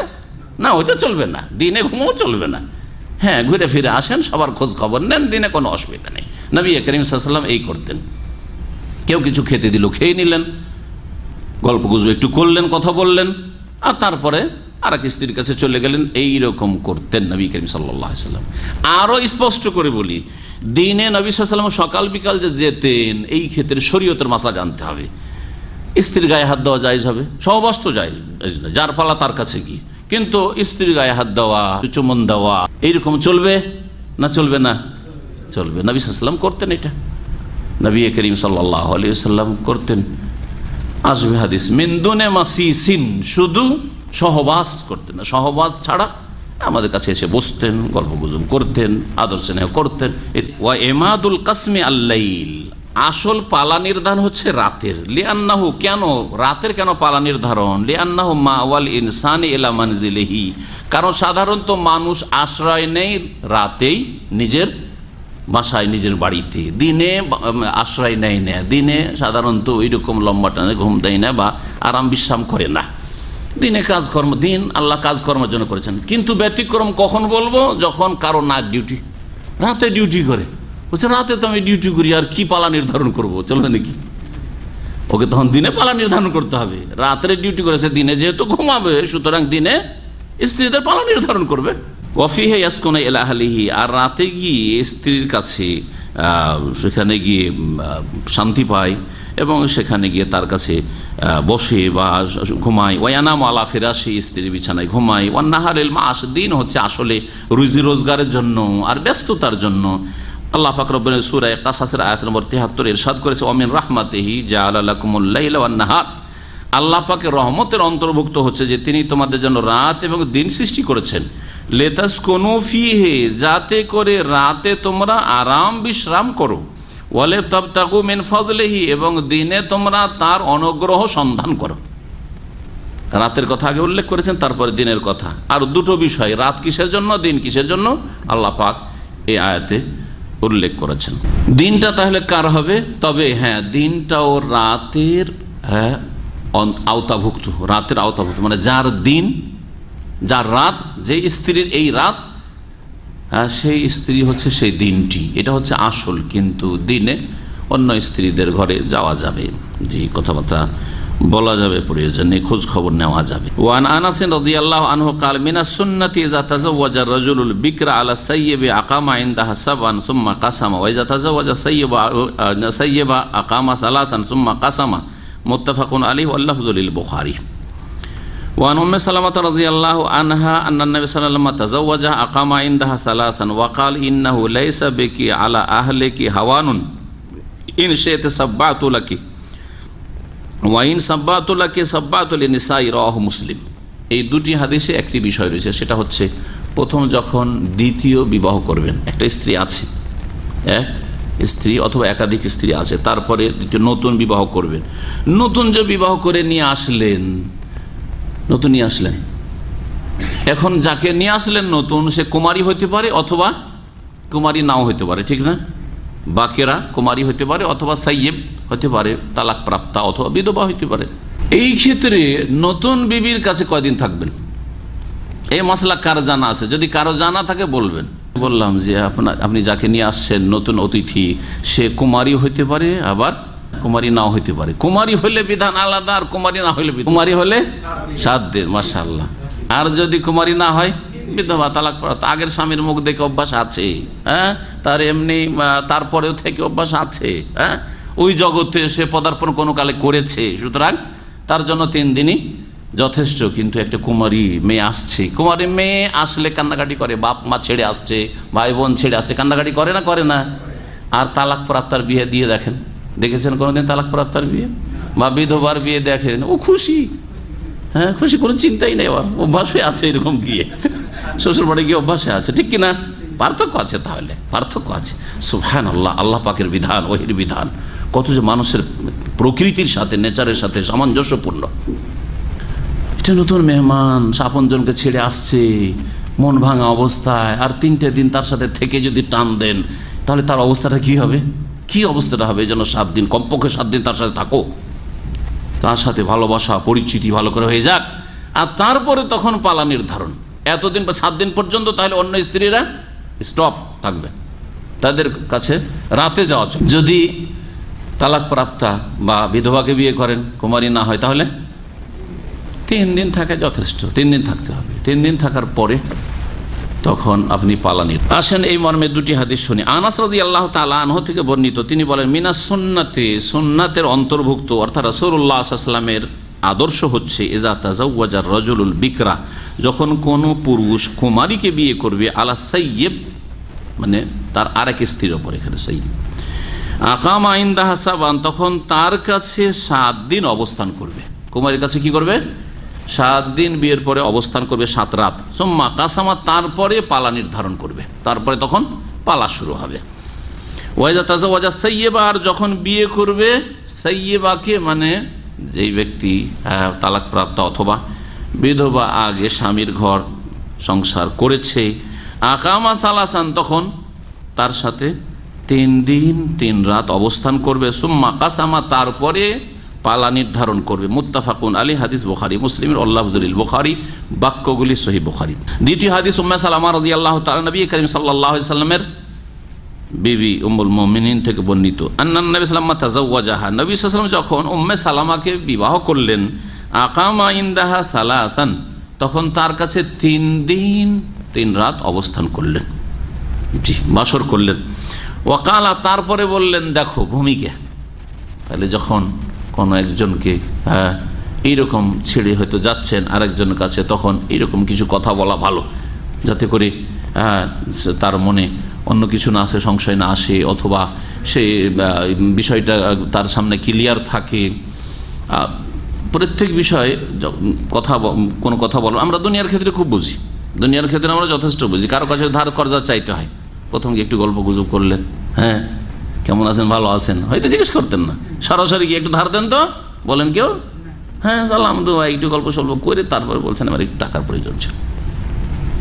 না? ওইটা চলবে না, দিনে ঘুমও চলবে না। হ্যাঁ, ঘুরে ফিরে আসেন, সবার খোঁজ খবর নেন, দিনে কোনো অসুবিধা নেই। নবী করিম সাল্লাল্লাহু আলাইহি ওয়াসাল্লাম এই করতেন। কেউ কিছু খেতে দিল, খেয়ে নিলেন, গল্প গুজব একটু করলেন, কথা বললেন, আর তারপরে আর এক স্ত্রীর কাছে চলে গেলেন। এই রকম করতেন নবী করিম সাল্লাল্লাহু আলাইহি ওয়াসাল্লাম। আরও স্পষ্ট করে বলি, দিনে নবী সাল্লাল্লাহু আলাইহি ওয়াসাল্লাম সকাল বিকাল যে যেতেন, এই ক্ষেত্রে শরীয়তের মাসলা জানতে হবে। স্ত্রীর গায়ে হাত দেওয়া জায়েজ হবে, সহবাস জায়েজ, যার পালা তার কাছে গিয়ে, কিন্তু স্ত্রীর গায়ে হাত দেওয়া, চুমন দেওয়া এইরকম চলবে না? চলবে না? চলবে। নবী সাল্লাল্লাহু আলাইহি ওয়াসাল্লাম করতেন এটা, নবী করিম সাল্লাল্লাহু আলাইহি ওয়াসাল্লাম করতেন। আসবে হাদিস, মিন দুনে মাসিসিন, শুধু সহবাস করতেন না, সহবাস ছাড়া আমাদের কাছে এসে বসতেন, গল্প গুজব করতেন, আদর স্নেহ করতেন। ওয়া ইমাদুল কাসমি আল-লাইল, আসল পালা নির্ধারণ হচ্ছে রাতের। লিআন্নাহু, কেন রাতের, কেন পালা নির্ধারণ? লিআন্নাহু মাওয়াল ইনসানি ইলা মানজিলিহি, কারণ সাধারণত মানুষ আশ্রয় নেই রাতেই নিজের বাসায়, নিজের বাড়িতে। দিনে আশ্রয় নেয় না, দিনে সাধারণত ওই রকম লম্বা টানে ঘুম দেয় না বা আরাম বিশ্রাম করে না। দিনে কাজকর্ম, দিন আল্লাহ কাজকর্মের জন্য করেছেন। কিন্তু ব্যতিক্রম কখন বলবো? যখন কারো নাইট ডিউটি, রাতে ডিউটি করে, বলছে রাতে তো আমি ডিউটি করি, আর কি পালা নির্ধারণ করবো? চলবে নাকি? ওকে তখন দিনে পালা নির্ধারণ করতে হবে। রাত্রে ডিউটি করেছে, দিনে যেহেতু ঘুমাবে, সুতরাং দিনে স্ত্রীদের পালা নির্ধারণ করবে। ওয়াফিহে ইয়াসকুনা ইলা আহলিহি, আর রাতে গিয়ে স্ত্রীর কাছে সেখানে গিয়ে শান্তি পায় এবং সেখানে গিয়ে তার কাছে বসে বা ঘুমায়। ওয়ানামু আলা ফিরাশি, স্ত্রীর বিছানায় ঘুমায়। ওয়ান্নাহারিল মাস, দিন হচ্ছে আসলে রুজি রোজগারের জন্য আর ব্যস্ততার জন্য। আল্লাহ পাক রব্বুল সূরা কাসাসের আয়াত নম্বর 73 ইরশাদ করেছে, ওয়া মিন রাহমাতিহি জাআলা লাকুমুল লাইলা ওয়ান নাহার, আল্লাহ পাকের রহমতের অন্তর্ভুক্ত হচ্ছে যে তিনি তোমাদের জন্য রাত এবং দিন সৃষ্টি করেছেন। লিতাসকুনু ফীহি, যাতে করে রাতে তোমরা আরাম বিশ্রাম করো। ওয়ালিতাবতাগু মিন ফাযলিহি, এবং দিনে তোমরা তার অনুগ্রহ সন্ধান করো। রাতের কথা আগে উল্লেখ করেছেন, তারপরে দিনের কথা। আর দুটো বিষয়, রাত কিসের জন্য, দিন কিসের জন্য, আল্লাহ পাক এই আয়াতে উল্লেখ করেছেন। দিনটা তাহলে কার হবে? তবে হ্যাঁ, দিনটাও রাতের আওতাভুক্ত, রাতের আওতাভুক্ত, মানে যার দিন, যার রাত, যে স্ত্রীর এই রাত, সেই স্ত্রী হচ্ছে সেই দিনটি, এটা হচ্ছে আসল। কিন্তু দিনে অন্য স্ত্রীদের ঘরে যাওয়া যাবে, জি, কথাবার্তা বলা যাবে, প্রয়োজনে খোঁজ খবর নেওয়া যাবে। ওয়ান আনাস রাদিয়াল্লাহু আনহু قال من السنة إذا تزوج الرجل البكر على السيب أقام عندها سبعا ثم قسم وإذا تزوج السيب أقام ثلاثا ثم قسم متفق عليه واللفظ للبخاري. وعن أم سلمة رضي الله عنها أن النبي صلى الله عليه وسلم تزوجها أقام عندها ثلاثا وقال إنه ليس بك على أهلك هوان إن شئت سبعت لك ওয়াইন সাব্বাতুল্লাহকে সাব্বাতুল নিসাই, রাওয়াহু মুসলিম। এই দুটি হাদিসে একটি বিষয় রয়েছে, সেটা হচ্ছে প্রথম যখন দ্বিতীয় বিবাহ করবেন, একটা স্ত্রী আছে, এক স্ত্রী অথবা একাধিক স্ত্রী আছে, তারপরে নতুন বিবাহ করবেন। নতুন যে বিবাহ করে নিয়ে আসলেন, নতুন নিয়ে আসলেন, এখন যাকে নিয়ে আসলেন নতুন, সে কুমারী হতে পারে অথবা কুমারী নাও হতে পারে, ঠিক না? বাকেরা কুমারী হতে পারে অথবা সাইয়েব হতে পারে, তালাক প্রাপ্তা অথবা বিধবা হতে পারে। এই ক্ষেত্রে নতুন বিবির কাছে কয়দিন থাকবেন, এই মশলা কার জানা আছে? যদি কারো জানা থাকে বলবেন। বললাম যে আপনি যাকে নিয়ে আসছেন নতুন অতিথি, সে কুমারী হইতে পারে আবার কুমারী নাও হইতে পারে। কুমারী হলে বিধান আলাদা, আর কুমারী না হলে, কুমারী হলে 7 দিন, মাশাআল্লাহ। আর যদি কুমারী না হয়, বিধবা, তালাক প্রাপ্তা, আগের স্বামীর মুখ দেখে অভ্যাস আছে, হ্যাঁ, তার এমনি তারপরেও থেকে অভ্যাস আছে, হ্যাঁ, ওই জগতে সে পদার্পণ কোনো কালে করেছে, সুতরাং তার জন্য 3 দিনই যথেষ্ট। কিন্তু একটা কুমারী মেয়ে আসছে, কুমারী মেয়ে আসলে কান্নাকাটি করে, বাপ মা ছেড়ে আসছে, ভাই বোন ছেড়ে আসছে, কান্নাকাটি করে না, করে না? আর তালাক প্রাপ্তার বিয়ে দিয়ে দেখেছেন কোনোদিন তালাক প্রাপ্তার বিয়ে বা বিধবার বিয়ে দেখেন? ও খুশি, হ্যাঁ, খুশি, কোনো চিন্তাই নেই, অভ্যাস হয়ে আছে এরকম গিয়ে, শ্বশুর বাড়ি গিয়ে অভ্যাসে আছে, ঠিক কিনা? পার্থক্য আছে, তাহলে পার্থক্য আছে। সুবহানাল্লাহ, আল্লাহ পাকের বিধান, ওহির বিধান কত যে মানুষের প্রকৃতির সাথে, নেচারের সাথে সামঞ্জস্যপূর্ণ। এটা নতুন মেহমান আপনজনকে ছেড়ে আসছে মন ভাঙা অবস্থায়, আর 3টে দিন তার সাথে থেকে যদি টান দেন তাহলে তার অবস্থাটা কি হবে, কি অবস্থাটা হবে? যেন 7 দিন, কমপক্ষে 7 দিন তার সাথে থাকো, তার সাথে ভালোবাসা পরিচিতি ভালো করে হয়ে যাক, আর তারপরে তখন পালা নির্ধারণ। এতদিন 7 দিন পর্যন্ত তাহলে অন্য স্ত্রীরা স্টপ থাকবে, তাদের কাছে রাতে যাওয়া চলবে। যদি তালাক প্রাপ্তা বা বিধবাকে বিয়ে করেন, কুমারী না হয়, তাহলে 3 দিন থাকা যথেষ্ট, 3 দিন থাকতে হবে। 3 দিন থাকার পরে তখন আপনি পালানির। আসেন এই মর্মে 2টি হাদিস শুনি। আনাস রাদিয়াল্লাহু তাআলা আনহু থেকে বর্ণিত, তিনি বলেন, মিনাস সুন্নাতে, সুন্নাতের অন্তর্ভুক্ত অর্থাৎ রাসূলুল্লাহ সাল্লাল্লাহু আলাইহি ওয়াসাল্লামের আদর্শ হচ্ছে, ইজা তাজাওয়াজার রাজুলুল বিকরা, যখন কোনো পুরুষ কুমারীকে বিয়ে করবে, আলা সাইয়্যিব মানে তার আরেক স্ত্রীর ওপর, এখানে সাইয়্যিব, আকামা ইনদাহা সাবান, তখন তার কাছে 7 দিন অবস্থান করবে। কুমারীর কাছে কি করবে? 7 দিন বিয়ের পরে অবস্থান করবে, 7 রাত। সুম্মা কাসামা, তারপরে পালা নির্ধারণ করবে, তারপরে তখন পালা শুরু হবে। ওয়াইজা তাজাওয়াজা সাইয়্যিবা, আর যখন বিয়ে করবে সাইয়্যিবাকে, মানে যেই ব্যক্তি তালাকপ্রাপ্ত অথবা বিধবা, আগে স্বামীর ঘর সংসার করেছে, আকামা সালাসান, তখন তার সাথে 3 দিন 3 রাত অবস্থান করবে। সুম্মা কাসামা, তারপরে পালা নির্ধারণ করবে। মুত্তাফাকুন আলী, হাদিস বুখারী মুসলিমের, আল্লাহুল বুখারী, বাক্যগুলি সহিহ বুখারী। দ্বিতীয় হাদিস উম্মে সালামা রাদিয়াল্লাহু তাআলা, নবী করিম সাল্লাল্লাহু আলাইহি সাল্লামের বিবি উম্মুল মুমিনিন থেকে বর্ণিত, আন্নান নবী সাল্লাল্লাহু আলাইহি তাজাওয়াজাহা, নবী সাল্লাল্লাহু আলাইহি ওয়াসাল্লাম যখন উম্মে সালামাকে বিবাহ করলেন, আকামা ইনদাহা সালাসান, তখন তার কাছে 3 দিন 3 রাত অবস্থান করলেন, জি, বাসর করলেন। ওয়াকালা, তারপরে বললেন, দেখো ভূমিকা, তাহলে যখন কোনো একজনকে এইরকম ছেড়ে হয়তো যাচ্ছেন আরেকজনের কাছে, তখন এইরকম কিছু কথা বলা ভালো, যাতে করে তার মনে অন্য কিছু না আসে, সংশয় না আসে, অথবা সে বিষয়টা তার সামনে ক্লিয়ার থাকে। প্রত্যেক বিষয়ে কোনো কথা বলো, আমরা দুনিয়ার ক্ষেত্রে খুব বুঝি, দুনিয়ার ক্ষেত্রে আমরা যথেষ্ট বুঝি। কারো কাছে ধার কর্জা চাইতে হয়, প্রথম একটু গল্প গুজব করলেন, হ্যাঁ কেমন আছেন, ভালো আছেন, হয়তো জিজ্ঞেস করতেন না, সরাসরি গিয়ে একটু ধার দেন তো, বলেন কেউ, হ্যাঁ সালাম দোয়া, একটু গল্প সল্প করে তারপরে বলছেন আমার একটু টাকার প্রয়োজন ছিল।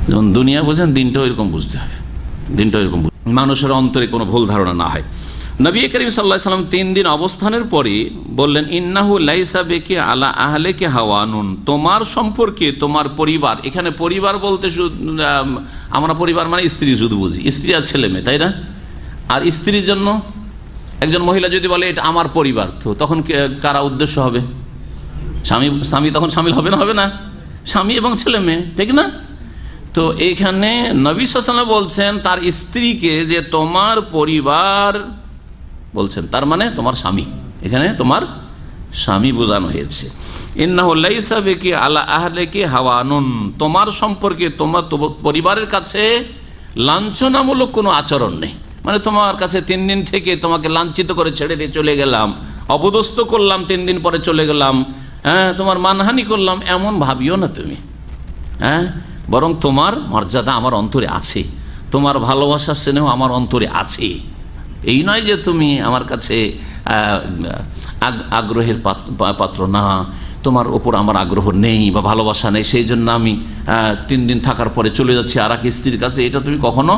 যেমন দুনিয়া বোঝেন, দিনটাও এরকম বুঝতে হবে, দিনটাও এরকম, মানুষের অন্তরে কোনো ভুল ধারণা না হয়। নবী করিম সাল্লাল্লাহু আলাইহি ওয়াসাল্লাম 3 দিন অবস্থানের পরে বললেন, ইন্নাহু লাইসা বিকি আলা আহলিকি হাওয়ানুন, তোমার সম্পর্কে তোমার পরিবার, এখানে পরিবার বলতে আমরা পরিবার মানে স্ত্রী শুধু বুঝি, স্ত্রী আর ছেলে মেয়ে, তাই না? আর স্ত্রীর জন্য একজন মহিলা যদি বলে এটা আমার পরিবার, তো তখন কারা উদ্দেশ্য হবে? স্বামী তখন সামিল হবে না, হবে না? স্বামী এবং ছেলে মেয়ে, ঠিক না? তো এইখানে নবী সাল্লাল্লাহু আলাইহি ওয়াসাল্লাম বলছেন তার স্ত্রীকে যে তোমার পরিবার বলছেন, তার মানে তোমার স্বামী, এখানে তোমার স্বামী বোঝানো হয়েছে। ইন্নাহু লাইসা বিকি আলা আহলিকি হাওয়ানুন, তোমার সম্পর্কে তোমার পরিবারের কাছে লাঞ্ছনামূলক কোনো আচরণ নেই, মানে তোমার কাছে 3 দিন থেকে তোমাকে লাঞ্ছিত করে ছেড়ে দিয়ে চলে গেলাম, অপদস্থ করলাম, 3 দিন পরে চলে গেলাম, হ্যাঁ তোমার মানহানি করলাম, এমন ভাবিও না তুমি, হ্যাঁ বরং তোমার মর্যাদা আমার অন্তরে আছে, তোমার ভালোবাসার স্নেহ আমার অন্তরে আছে। এই নয় যে তুমি আমার কাছে আগ্রহের পাত্র না, তোমার ওপর আমার আগ্রহ নেই বা ভালোবাসা নেই, সেই জন্য আমি 3 দিন থাকার পরে চলে যাচ্ছি আর এক স্ত্রীর কাছে, এটা তুমি কখনো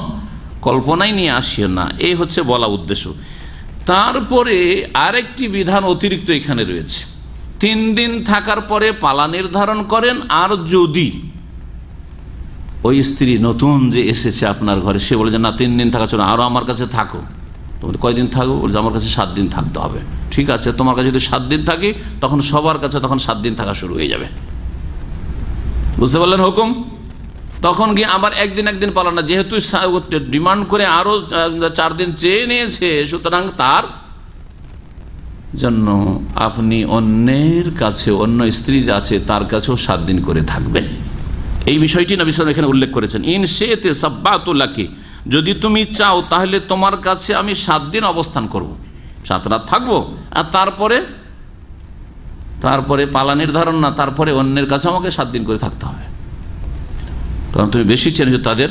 কল্পনাই নিয়ে আসিও না, এই হচ্ছে বলা উদ্দেশ্য। তারপরে আরেকটি বিধান অতিরিক্ত এখানে রয়েছে, 3 দিন থাকার পরে পালা নির্ধারণ করেন, আর যদি ওই স্ত্রী নতুন যে এসেছে আপনার ঘরে, সে বলে যে না 3 দিন থাকা চলো, আরও আমার কাছে থাকো, তোমার কয়দিন থাকো? বলছে আমার কাছে 7 দিন থাকতে হবে। ঠিক আছে, তোমার কাছে যদি 7 দিন থাকে, তখন সবার কাছে তখন 7 দিন থাকা শুরু হয়ে যাবে, বুঝতে পারলেন হুকুম? তখন গিয়ে আবার একদিন পালন না, যেহেতু ডিমান্ড করে আরও 4 দিন চেয়ে নিয়েছে, সুতরাং তার জন্য আপনি অন্যের কাছে, অন্য স্ত্রী যা আছে তার কাছেও 7 দিন করে থাকবেন। এই বিষয়টি নবী সাল্লাল্লাহু আলাইহি ওয়াসাল্লাম এখানে উল্লেখ করেছেন, ইন শি'তি সাব্বাতু লাকি, যদি তুমি চাও তাহলে তোমার কাছে আমি 7 দিন অবস্থান করব, 7 রাত থাকবো, আর তারপরে পালা নির্ধারণ না, তারপরে অন্যের কাছে আমাকে 7 দিন করে থাকতে হবে, কারণ তুমি বেশি চেনেছো তাদের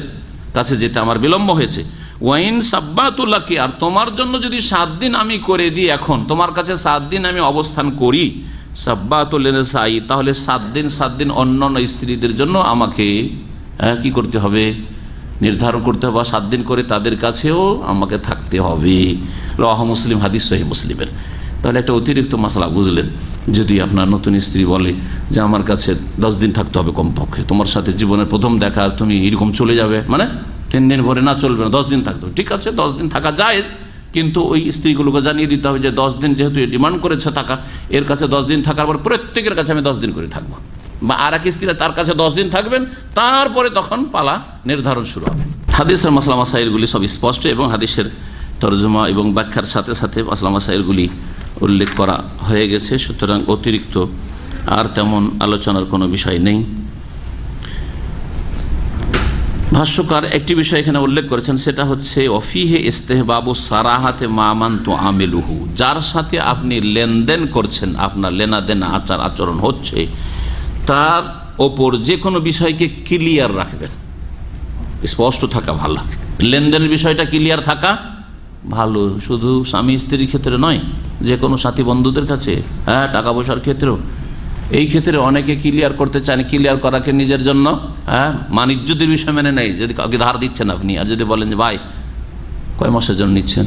কাছে যেতে আমার বিলম্ব হয়েছে। ওয়াইন সাব্বাতুল্লাকি, আর তোমার জন্য যদি 7 দিন আমি করে দিই, এখন তোমার কাছে 7 দিন আমি অবস্থান করি, সাব্বাতুল নিসাই, তাহলে 7 দিন অন্য স্ত্রীদের জন্য আমাকে কি করতে হবে, নির্ধারণ করতে হবে, 7 দিন করে তাদের কাছেও আমাকে থাকতে হবে। রাওয়াহু মুসলিম, হাদিস সহিহ মুসলিমের। তাহলে একটা অতিরিক্ত মাসলা বুঝলেন। যদি আপনার নতুন স্ত্রী বলে যে আমার কাছে 10 দিন থাকতে হবে কমপক্ষে, তোমার সাথে জীবনের প্রথম দেখা, তুমি এরকম চলে যাবে, মানে 3 দিন পরে না চলবে না, 10 দিন থাকতে হবে, ঠিক আছে 10 দিন থাকা জায়েজ, কিন্তু ওই স্ত্রীগুলোকে জানিয়ে দিতে হবে যে 10 দিন যেহেতু ডিমান্ড করেছে থাকা, এর কাছে 10 দিন থাকার পর প্রত্যেকের কাছে আমি 10 দিন করে থাকবো। বা আর এক স্ত্রী তার কাছে 10 দিন থাকবেন, তারপরে তখন পালা নির্ধারণ শুরু হবে। হাদিসের মাসলা মাসাইলগুলি সব স্পষ্ট এবং হাদিসের তরজমা এবং ব্যাখ্যার সাথে সাথে মাসলা মাসাইলগুলি উল্লেখ করা হয়ে গেছে। সুতরাং অতিরিক্ত আর তেমন আলোচনার কোনো বিষয় নেই। ভাষ্যকার একটি বিষয় এখানে উল্লেখ করেছেন, সেটা হচ্ছে অফিহে ইস্তেহবাবু সারাহাতে মামান তো আমেলুহু, যার সাথে আপনি লেনদেন করছেন, আপনার লেনাদেনা আচার আচরণ হচ্ছে, তার ওপর যে কোনো বিষয়কে ক্লিয়ার রাখবেন, স্পষ্ট থাকা ভালো। লেনদেনের বিষয়টা ক্লিয়ার থাকা ভালো, শুধু স্বামী স্ত্রীর ক্ষেত্রে নয়, যে কোনো সাথী বন্ধুদের কাছে, টাকা পয়সার ক্ষেত্রেও। এই ক্ষেত্রে অনেকে ক্লিয়ার করতে চান, ক্লিয়ার করাকে নিজের জন্য মানিজ্যদের বিষয় মেনে নেই। যদি কাউকে ধার দিচ্ছেন আপনি, আর যদি বলেন যে ভাই কয় মাসের জন্য নিচ্ছেন,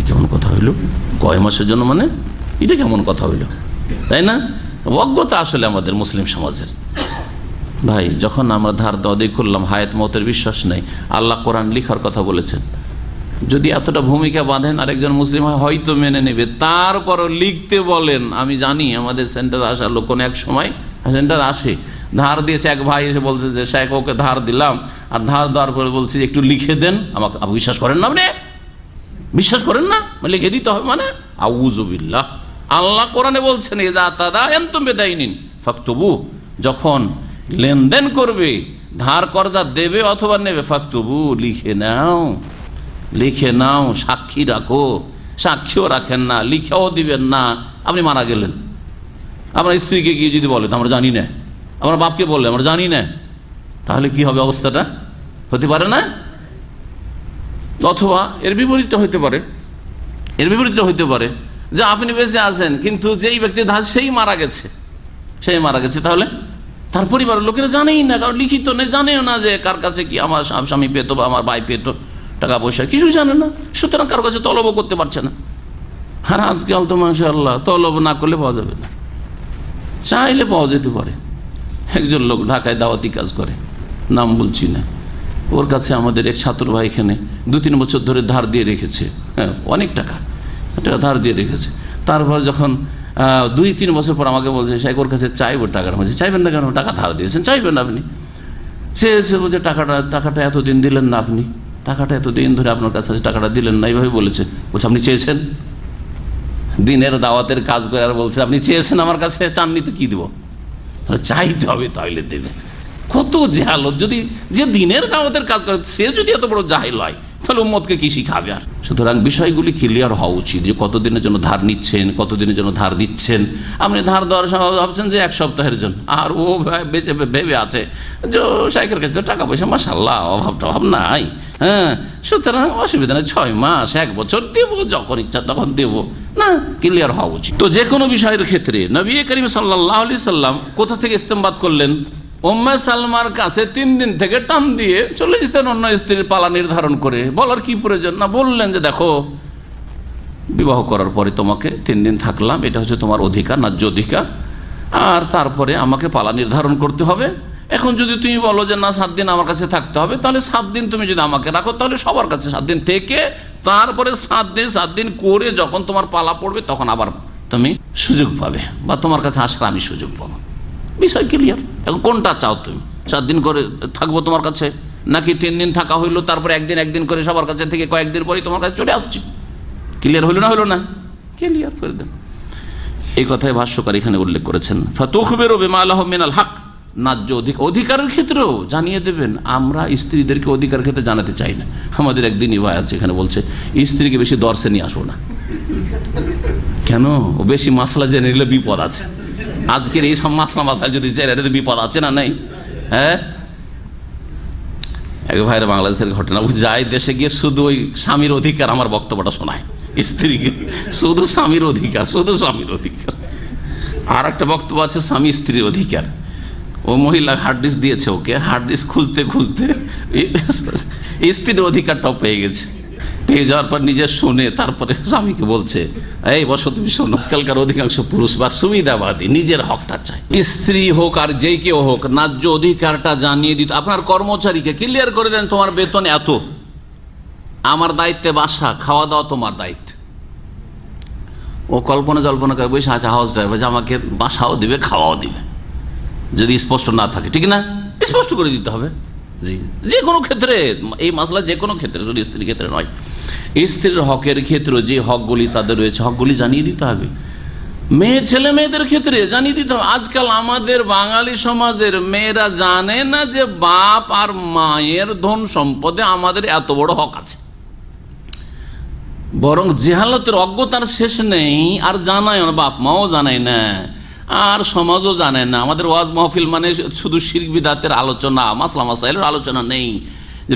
কেমন কথা হইল, কয় মাসের জন্য মানে এটা কেমন কথা হইল, তাই না? অজ্ঞতা আসলে আমাদের মুসলিম সমাজের। ভাই যখন আমরা ধার দেওয়া করলাম, হায়াত মতের বিশ্বাস নেই, আল্লাহ কোরআন লিখার কথা বলেছেন, যদি এতটা ভূমিকা বাঁধেন আরেকজন মুসলিম হয়তো মেনে নেবে, তারপরও লিখতে বলেন। আমি জানি আমাদের সেন্টার আসার লোক কোনো এক সময় সেন্টার আসে, ধার দিয়েছে, এক ভাই এসে বলছে যে শেখ ওকে ধার দিলাম, আর ধার দেওয়ার পরে বলছে একটু লিখে দেন। আমাকে বিশ্বাস করেন না, আপনি বিশ্বাস করেন না, লিখে দিতে হবে মানে আউযুবিল্লাহ। আল্লাহ কোরআনে বলছেন ইযা তাদায়ানতুম বিদাইনিন ফাকতুবু, যখন লেনদেন করবে, ধার কর্জা দেবে অথবা নেবে, ফাকতুবু লিখে নাও, লিখে নাও, সাক্ষী রাখো। সাক্ষীও রাখেন না, লিখেও দিবেন না। আপনি মারা গেলেন, আপনার স্ত্রীকে গিয়ে যদি বলেন আমরা জানি না, আমার বাপকে বললে আমরা জানি না, তাহলে কি হবে অবস্থাটা? হতে পারে না? অথবা এর বিপরীতটা হইতে পারে, এর বিপরীতটা হইতে পারে যে আপনি বেঁচে আছেন কিন্তু যেই ব্যক্তি ধার সেই মারা গেছে, সেই মারা গেছে, তাহলে তার পরিবারের লোকেরা জানেই না, কারণ লিখিত নেই, জানেও না যে কার কাছে কি আমার স্বামী পেত বা আমার ভাই পেত টাকা পয়সা, কিছুই জানে না। সুতরাং কারো কাছে তলবও করতে পারছে না। আর আজকাল তো মাশাআল্লাহ তলব না করলে পাওয়া যাবে না, চাইলে পাওয়া যেতে পারে। একজন লোক ঢাকায় দাওয়াতি কাজ করে, নাম বলছি না, ওর কাছে আমাদের এক ছাত্র ভাই এখানে 2-3 বছর ধরে ধার দিয়ে রেখেছে, অনেক টাকা ধার দিয়ে রেখেছে। তারপর যখন 2-3 বছর পর আমাকে বলছে শেখ ওর কাছে চাইবো টাকাটা। বলছে চাইবেন না কেন, টাকা ধার দিয়েছেন, চাইবেন আপনি? চেয়েছে বলছে টাকাটা এতদিন দিলেন না, আপনি টাকাটা এতদিন ধরে আপনার কাছে টাকাটা দিলেন না, এইভাবে বলেছে। বলছে আপনি চেয়েছেন, দিনের দাওয়াতের কাজ করে আর বলছে আপনি চেয়েছেন আমার কাছে, চাননি তো কি দেবো? তাহলে চাইতে হবে, তাহলে দেবে। কত জাহালত! যদি যে দিনের দাওয়াতের কাজ করে সে যদি এত বড় জাহিল হয়, তাহলে উম্মতকে কি শিখাবে? আর সুতরাং বিষয়গুলি ক্লিয়ার হওয়া উচিত, যে কতদিনের জন্য ধার নিচ্ছেন, কতদিনের জন্য ধার দিচ্ছেন। আপনি ধার দেওয়ার সময় ভাবছেন যে 1 সপ্তাহের জন্য, আর ও বেঁচে ভেবে আছে যে শাইখের কাছে তো টাকা পয়সা মাশাআল্লাহ অভাব নাই, সুতরাং অসুবিধা নেই, 6 মাস 1 বছর দেবো, যখন ইচ্ছা তখন দেবো। না, ক্লিয়ার হওয়া উচিত। তো যে কোনো বিষয়ের ক্ষেত্রে নবী করিম সাল্লাল্লাহু আলাইহি সাল্লাম কোথা থেকে ইস্তেমবাদ করলেন? উম্মে সালমার কাছে 3 দিন থেকে টান দিয়ে চলে যেতেন অন্য স্ত্রীর পালা নির্ধারণ করে। বলার কি প্রয়োজন? না, বললেন যে দেখো বিবাহ করার পরে তোমাকে 3 দিন থাকলাম, এটা হচ্ছে তোমার অধিকার, ন্যায্য অধিকার, আর তারপরে আমাকে পালা নির্ধারণ করতে হবে। এখন যদি তুমি বলো যে না 7 দিন আমার কাছে থাকতে হবে, তাহলে 7 দিন তুমি যদি আমাকে রাখো, তাহলে সবার কাছে 7 দিন থেকে তারপরে 7 দিন করে যখন তোমার পালা পড়বে তখন আবার তুমি সুযোগ পাবে, বা তোমার কাছে আসার আমি সুযোগ পাবো। বিষয় ক্লিয়ার। এখন কোনটা চাও তুমি? 7 দিন করে থাকবো তোমার কাছে, নাকি 3 দিন থাকা হইলো তারপরে একদিন করে সবার কাছে থেকে কয়েকদিন পরেই তোমার কাছে চলে আসছি? ক্লিয়ার হইলো না? ক্লিয়ার করে দেন। এই কথাই ভাষ্যকার এখানে উল্লেখ করেছেন, ফাতুখবিরু বিমা লাহু মিনাল হক, ন্যায্য অধিকারের ক্ষেত্রেও জানিয়ে দেবেন। আমরা স্ত্রীদেরকে অধিকার ক্ষেত্রে জানাতে চাই না। আমাদের একদিনই ভাই আছে এখানে বলছে স্ত্রীকে বেশি দর্শে নিয়ে আসবো না। কেন? ও বেশি মাসলা জেনে নিলে বিপদ আছে। আজকের এই সব মাসলা যদি জেনে নিলে বিপদ আছে না? নেই? এক ভাইরা বাংলাদেশের ঘটনা, যায় দেশে গিয়ে শুধু ওই স্বামীর অধিকার আমার বক্তব্যটা শোনায়, স্ত্রীকে শুধু স্বামীর অধিকার, শুধু স্বামীর অধিকার। আর একটা বক্তব্য আছে স্বামী স্ত্রীর অধিকার। ও মহিলা হার্ড ডিস্ক দিয়েছে, ওকে হার্ড ডিস্ক খুঁজতে খুঁজতে স্ত্রীর অধিকারটাও পেয়ে গেছে। পেয়ে যাওয়ার পর নিজে শুনে তারপরে স্বামীকে বলছে, এই বসো তুমি শোনো, আজকালকার অধিকাংশ পুরুষ বা সুবিধাবাদী, নিজের হকটা চায়। স্ত্রী হোক আর যেই কেউ হোক, ন্যায্য অধিকারটা জানিয়ে দিত। আপনার কর্মচারীকে ক্লিয়ার করে দেন, তোমার বেতন এত, আমার দায়িত্বে বাসা, খাওয়া দাওয়া তোমার দায়িত্ব। ও কল্পনা জল্পনা করে বসে আছে হাউস ড্রাইভার, যে আমাকে বাসাও দিবে খাওয়াও দিবে, যদি স্পষ্ট না থাকে, ঠিক না? স্পষ্ট করে দিতে হবে। জি, যে কোনো ক্ষেত্রে এই মাসলা, যে কোনো ক্ষেত্রে, শুধু স্ত্রীর ক্ষেত্রে নয়, স্ত্রীর হকের ক্ষেত্রে যে হকগুলি তাদের রয়েছে, হকগুলি জানিয়ে দিতে হবে। মেয়ে ছেলে মেয়েদের ক্ষেত্রে জানিয়ে দিতে হবে। আজকাল আমাদের বাঙালি সমাজের মেয়েরা জানে না যে বাপ আর মায়ের ধন সম্পদে আমাদের এত বড় হক আছে, বরং জেহালতের অজ্ঞতার শেষ নেই। আর জানায় না, বাপ মাও জানায় না, আর সমাজও জানে না। আমাদের ওয়াজ মাহফিল মানে শুধু শিরক বিদআতের আলোচনা, মাসলা মাসাইলের আলোচনা নেই।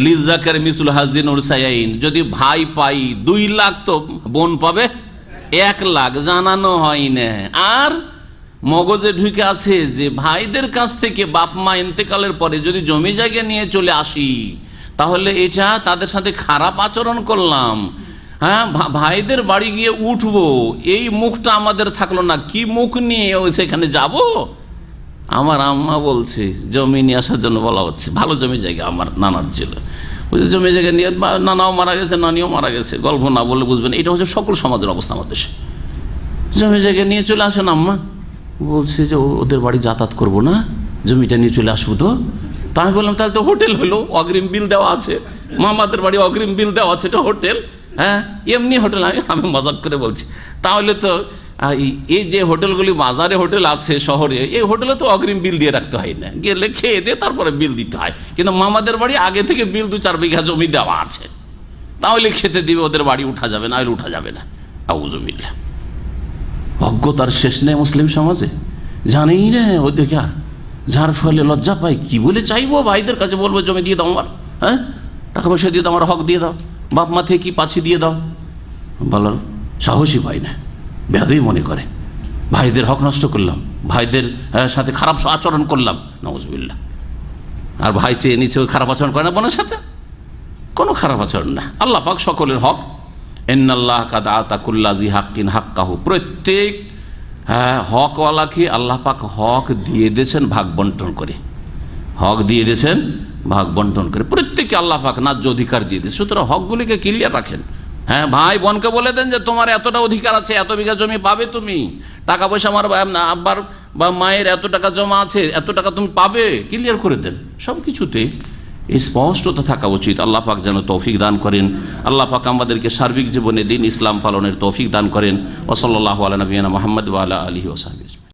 লিজাকার মিসলু হাযিন উরসায়াইন, যদি ভাই পাই 2 লাখ তো বোন পাবে 1 লাখ, জানানো হয় না। আর মগজে ঢুকে আছে যে ভাইদের কাছ থেকে বাপ মা ইন্তেকালের পরে যদি জমি জায়গা নিয়ে চলে আসি, তাহলে এটা তাদের সাথে খারাপ আচরণ করলাম। হ্যাঁ, ভাইদের বাড়ি গিয়ে উঠবো, এই মুখটা আমাদের থাকলো না, কি মুখ নিয়ে সেখানে যাব? আমার আম্মা বলছে জমি নিয়ে আসার জন্য বলা হচ্ছে, ভালো জমি জায়গা আমার নানার ছিল, বুঝছে, জমি জায়গা নিয়ে নানাও মারা গেছে, নানিও মারা গেছে, গল্প না বললে বুঝবেন। এটা হচ্ছে সকল সমাজের অবস্থা আমাদের দেশে। জমি জায়গা নিয়ে চলে আসেন আম্মা, বলছে যে ওদের বাড়ি যাতায়াত করবো না, জমিটা নিয়ে চলে আসবো। তো আমি বললাম তাহলে তো হোটেল হলো, অগ্রিম বিল দেওয়া আছে, মামাদের বাড়ি অগ্রিম বিল দেওয়া আছে, এটা হোটেল। হ্যাঁ, এমনি হোটেল, আমি মজাক করে বলছি। তাহলে তো এই যে হোটেলগুলি বাজারে হোটেল আছে শহরে, এই হোটেলে তো অগ্রিম বিল দিয়ে রাখতে হয় না, গেলে খেয়ে দিয়ে তারপরে বিল দিতে হয়। কিন্তু মামাদের বাড়ি আগে থেকে বিল 2-4 বিঘা জমি দেওয়া আছে, তাহলে খেতে দিবে, ওদের বাড়ি উঠা যাবে না, উঠা যাবে না। আউযুবিল্লাহ, অজ্ঞতার শেষ নেই মুসলিম সমাজে, জানেই না অধিকার, যার ফলে লজ্জা পাই। কি বলে চাইবো ভাইদের কাছে, বলবো জমি দিয়ে দাও আমার, হ্যাঁ টাকা পয়সা দিয়ে দাও, আমার হক দিয়ে দাও, বাপ মা থেকে কি পাচ্ছি দিয়ে দাও, বলার সাহসী পাই না। বেয়াদবি মনে করে, ভাইদের হক নষ্ট করলাম, ভাইদের সাথে খারাপ আচরণ করলাম, নাউযুবিল্লাহ। আর ভাই চেয়ে নিচে খারাপ আচরণ করে না বোনের সাথে, কোনো খারাপ আচরণ না। আল্লাহ পাক সকলের হক, ইন্নাল্লাহ কাদ আতা কুল্লা জি হাক্কিন হাক্কাহু, প্রত্যেক হকওয়ালাকে আল্লাহ পাক হক দিয়ে দিয়েছেন ভাগ বন্টন করে, হক দিয়ে দিয়েছেন ভাগ বন্টন করে, প্রত্যেককে আল্লাহ পাক ন্যায্য অধিকার দিয়ে দিয়েছে। সুতরাং হকগুলিকে ক্লিয়ার রাখেন। হ্যাঁ, ভাই বোনকে বলে দেন যে তোমার এতটা অধিকার আছে, এত বিঘা জমি পাবে তুমি, টাকা পয়সা আমার আব্বার বা মায়ের এত টাকা জমা আছে, এত টাকা তুমি পাবে, ক্লিয়ার করে দেন। সব কিছুতে স্পষ্টতা থাকা উচিত। আল্লাহ পাক যেন তৌফিক দান করেন। আল্লাহ পাক আমাদেরকে সার্বিক জীবনে দিন ইসলাম পালনের তৌফিক দান করেন। ওয়া সাল্লাল্লাহু আলা নবিয়িনা মুহাম্মদ ওয়া আলা আলিহি ওয়া সাহবিহি।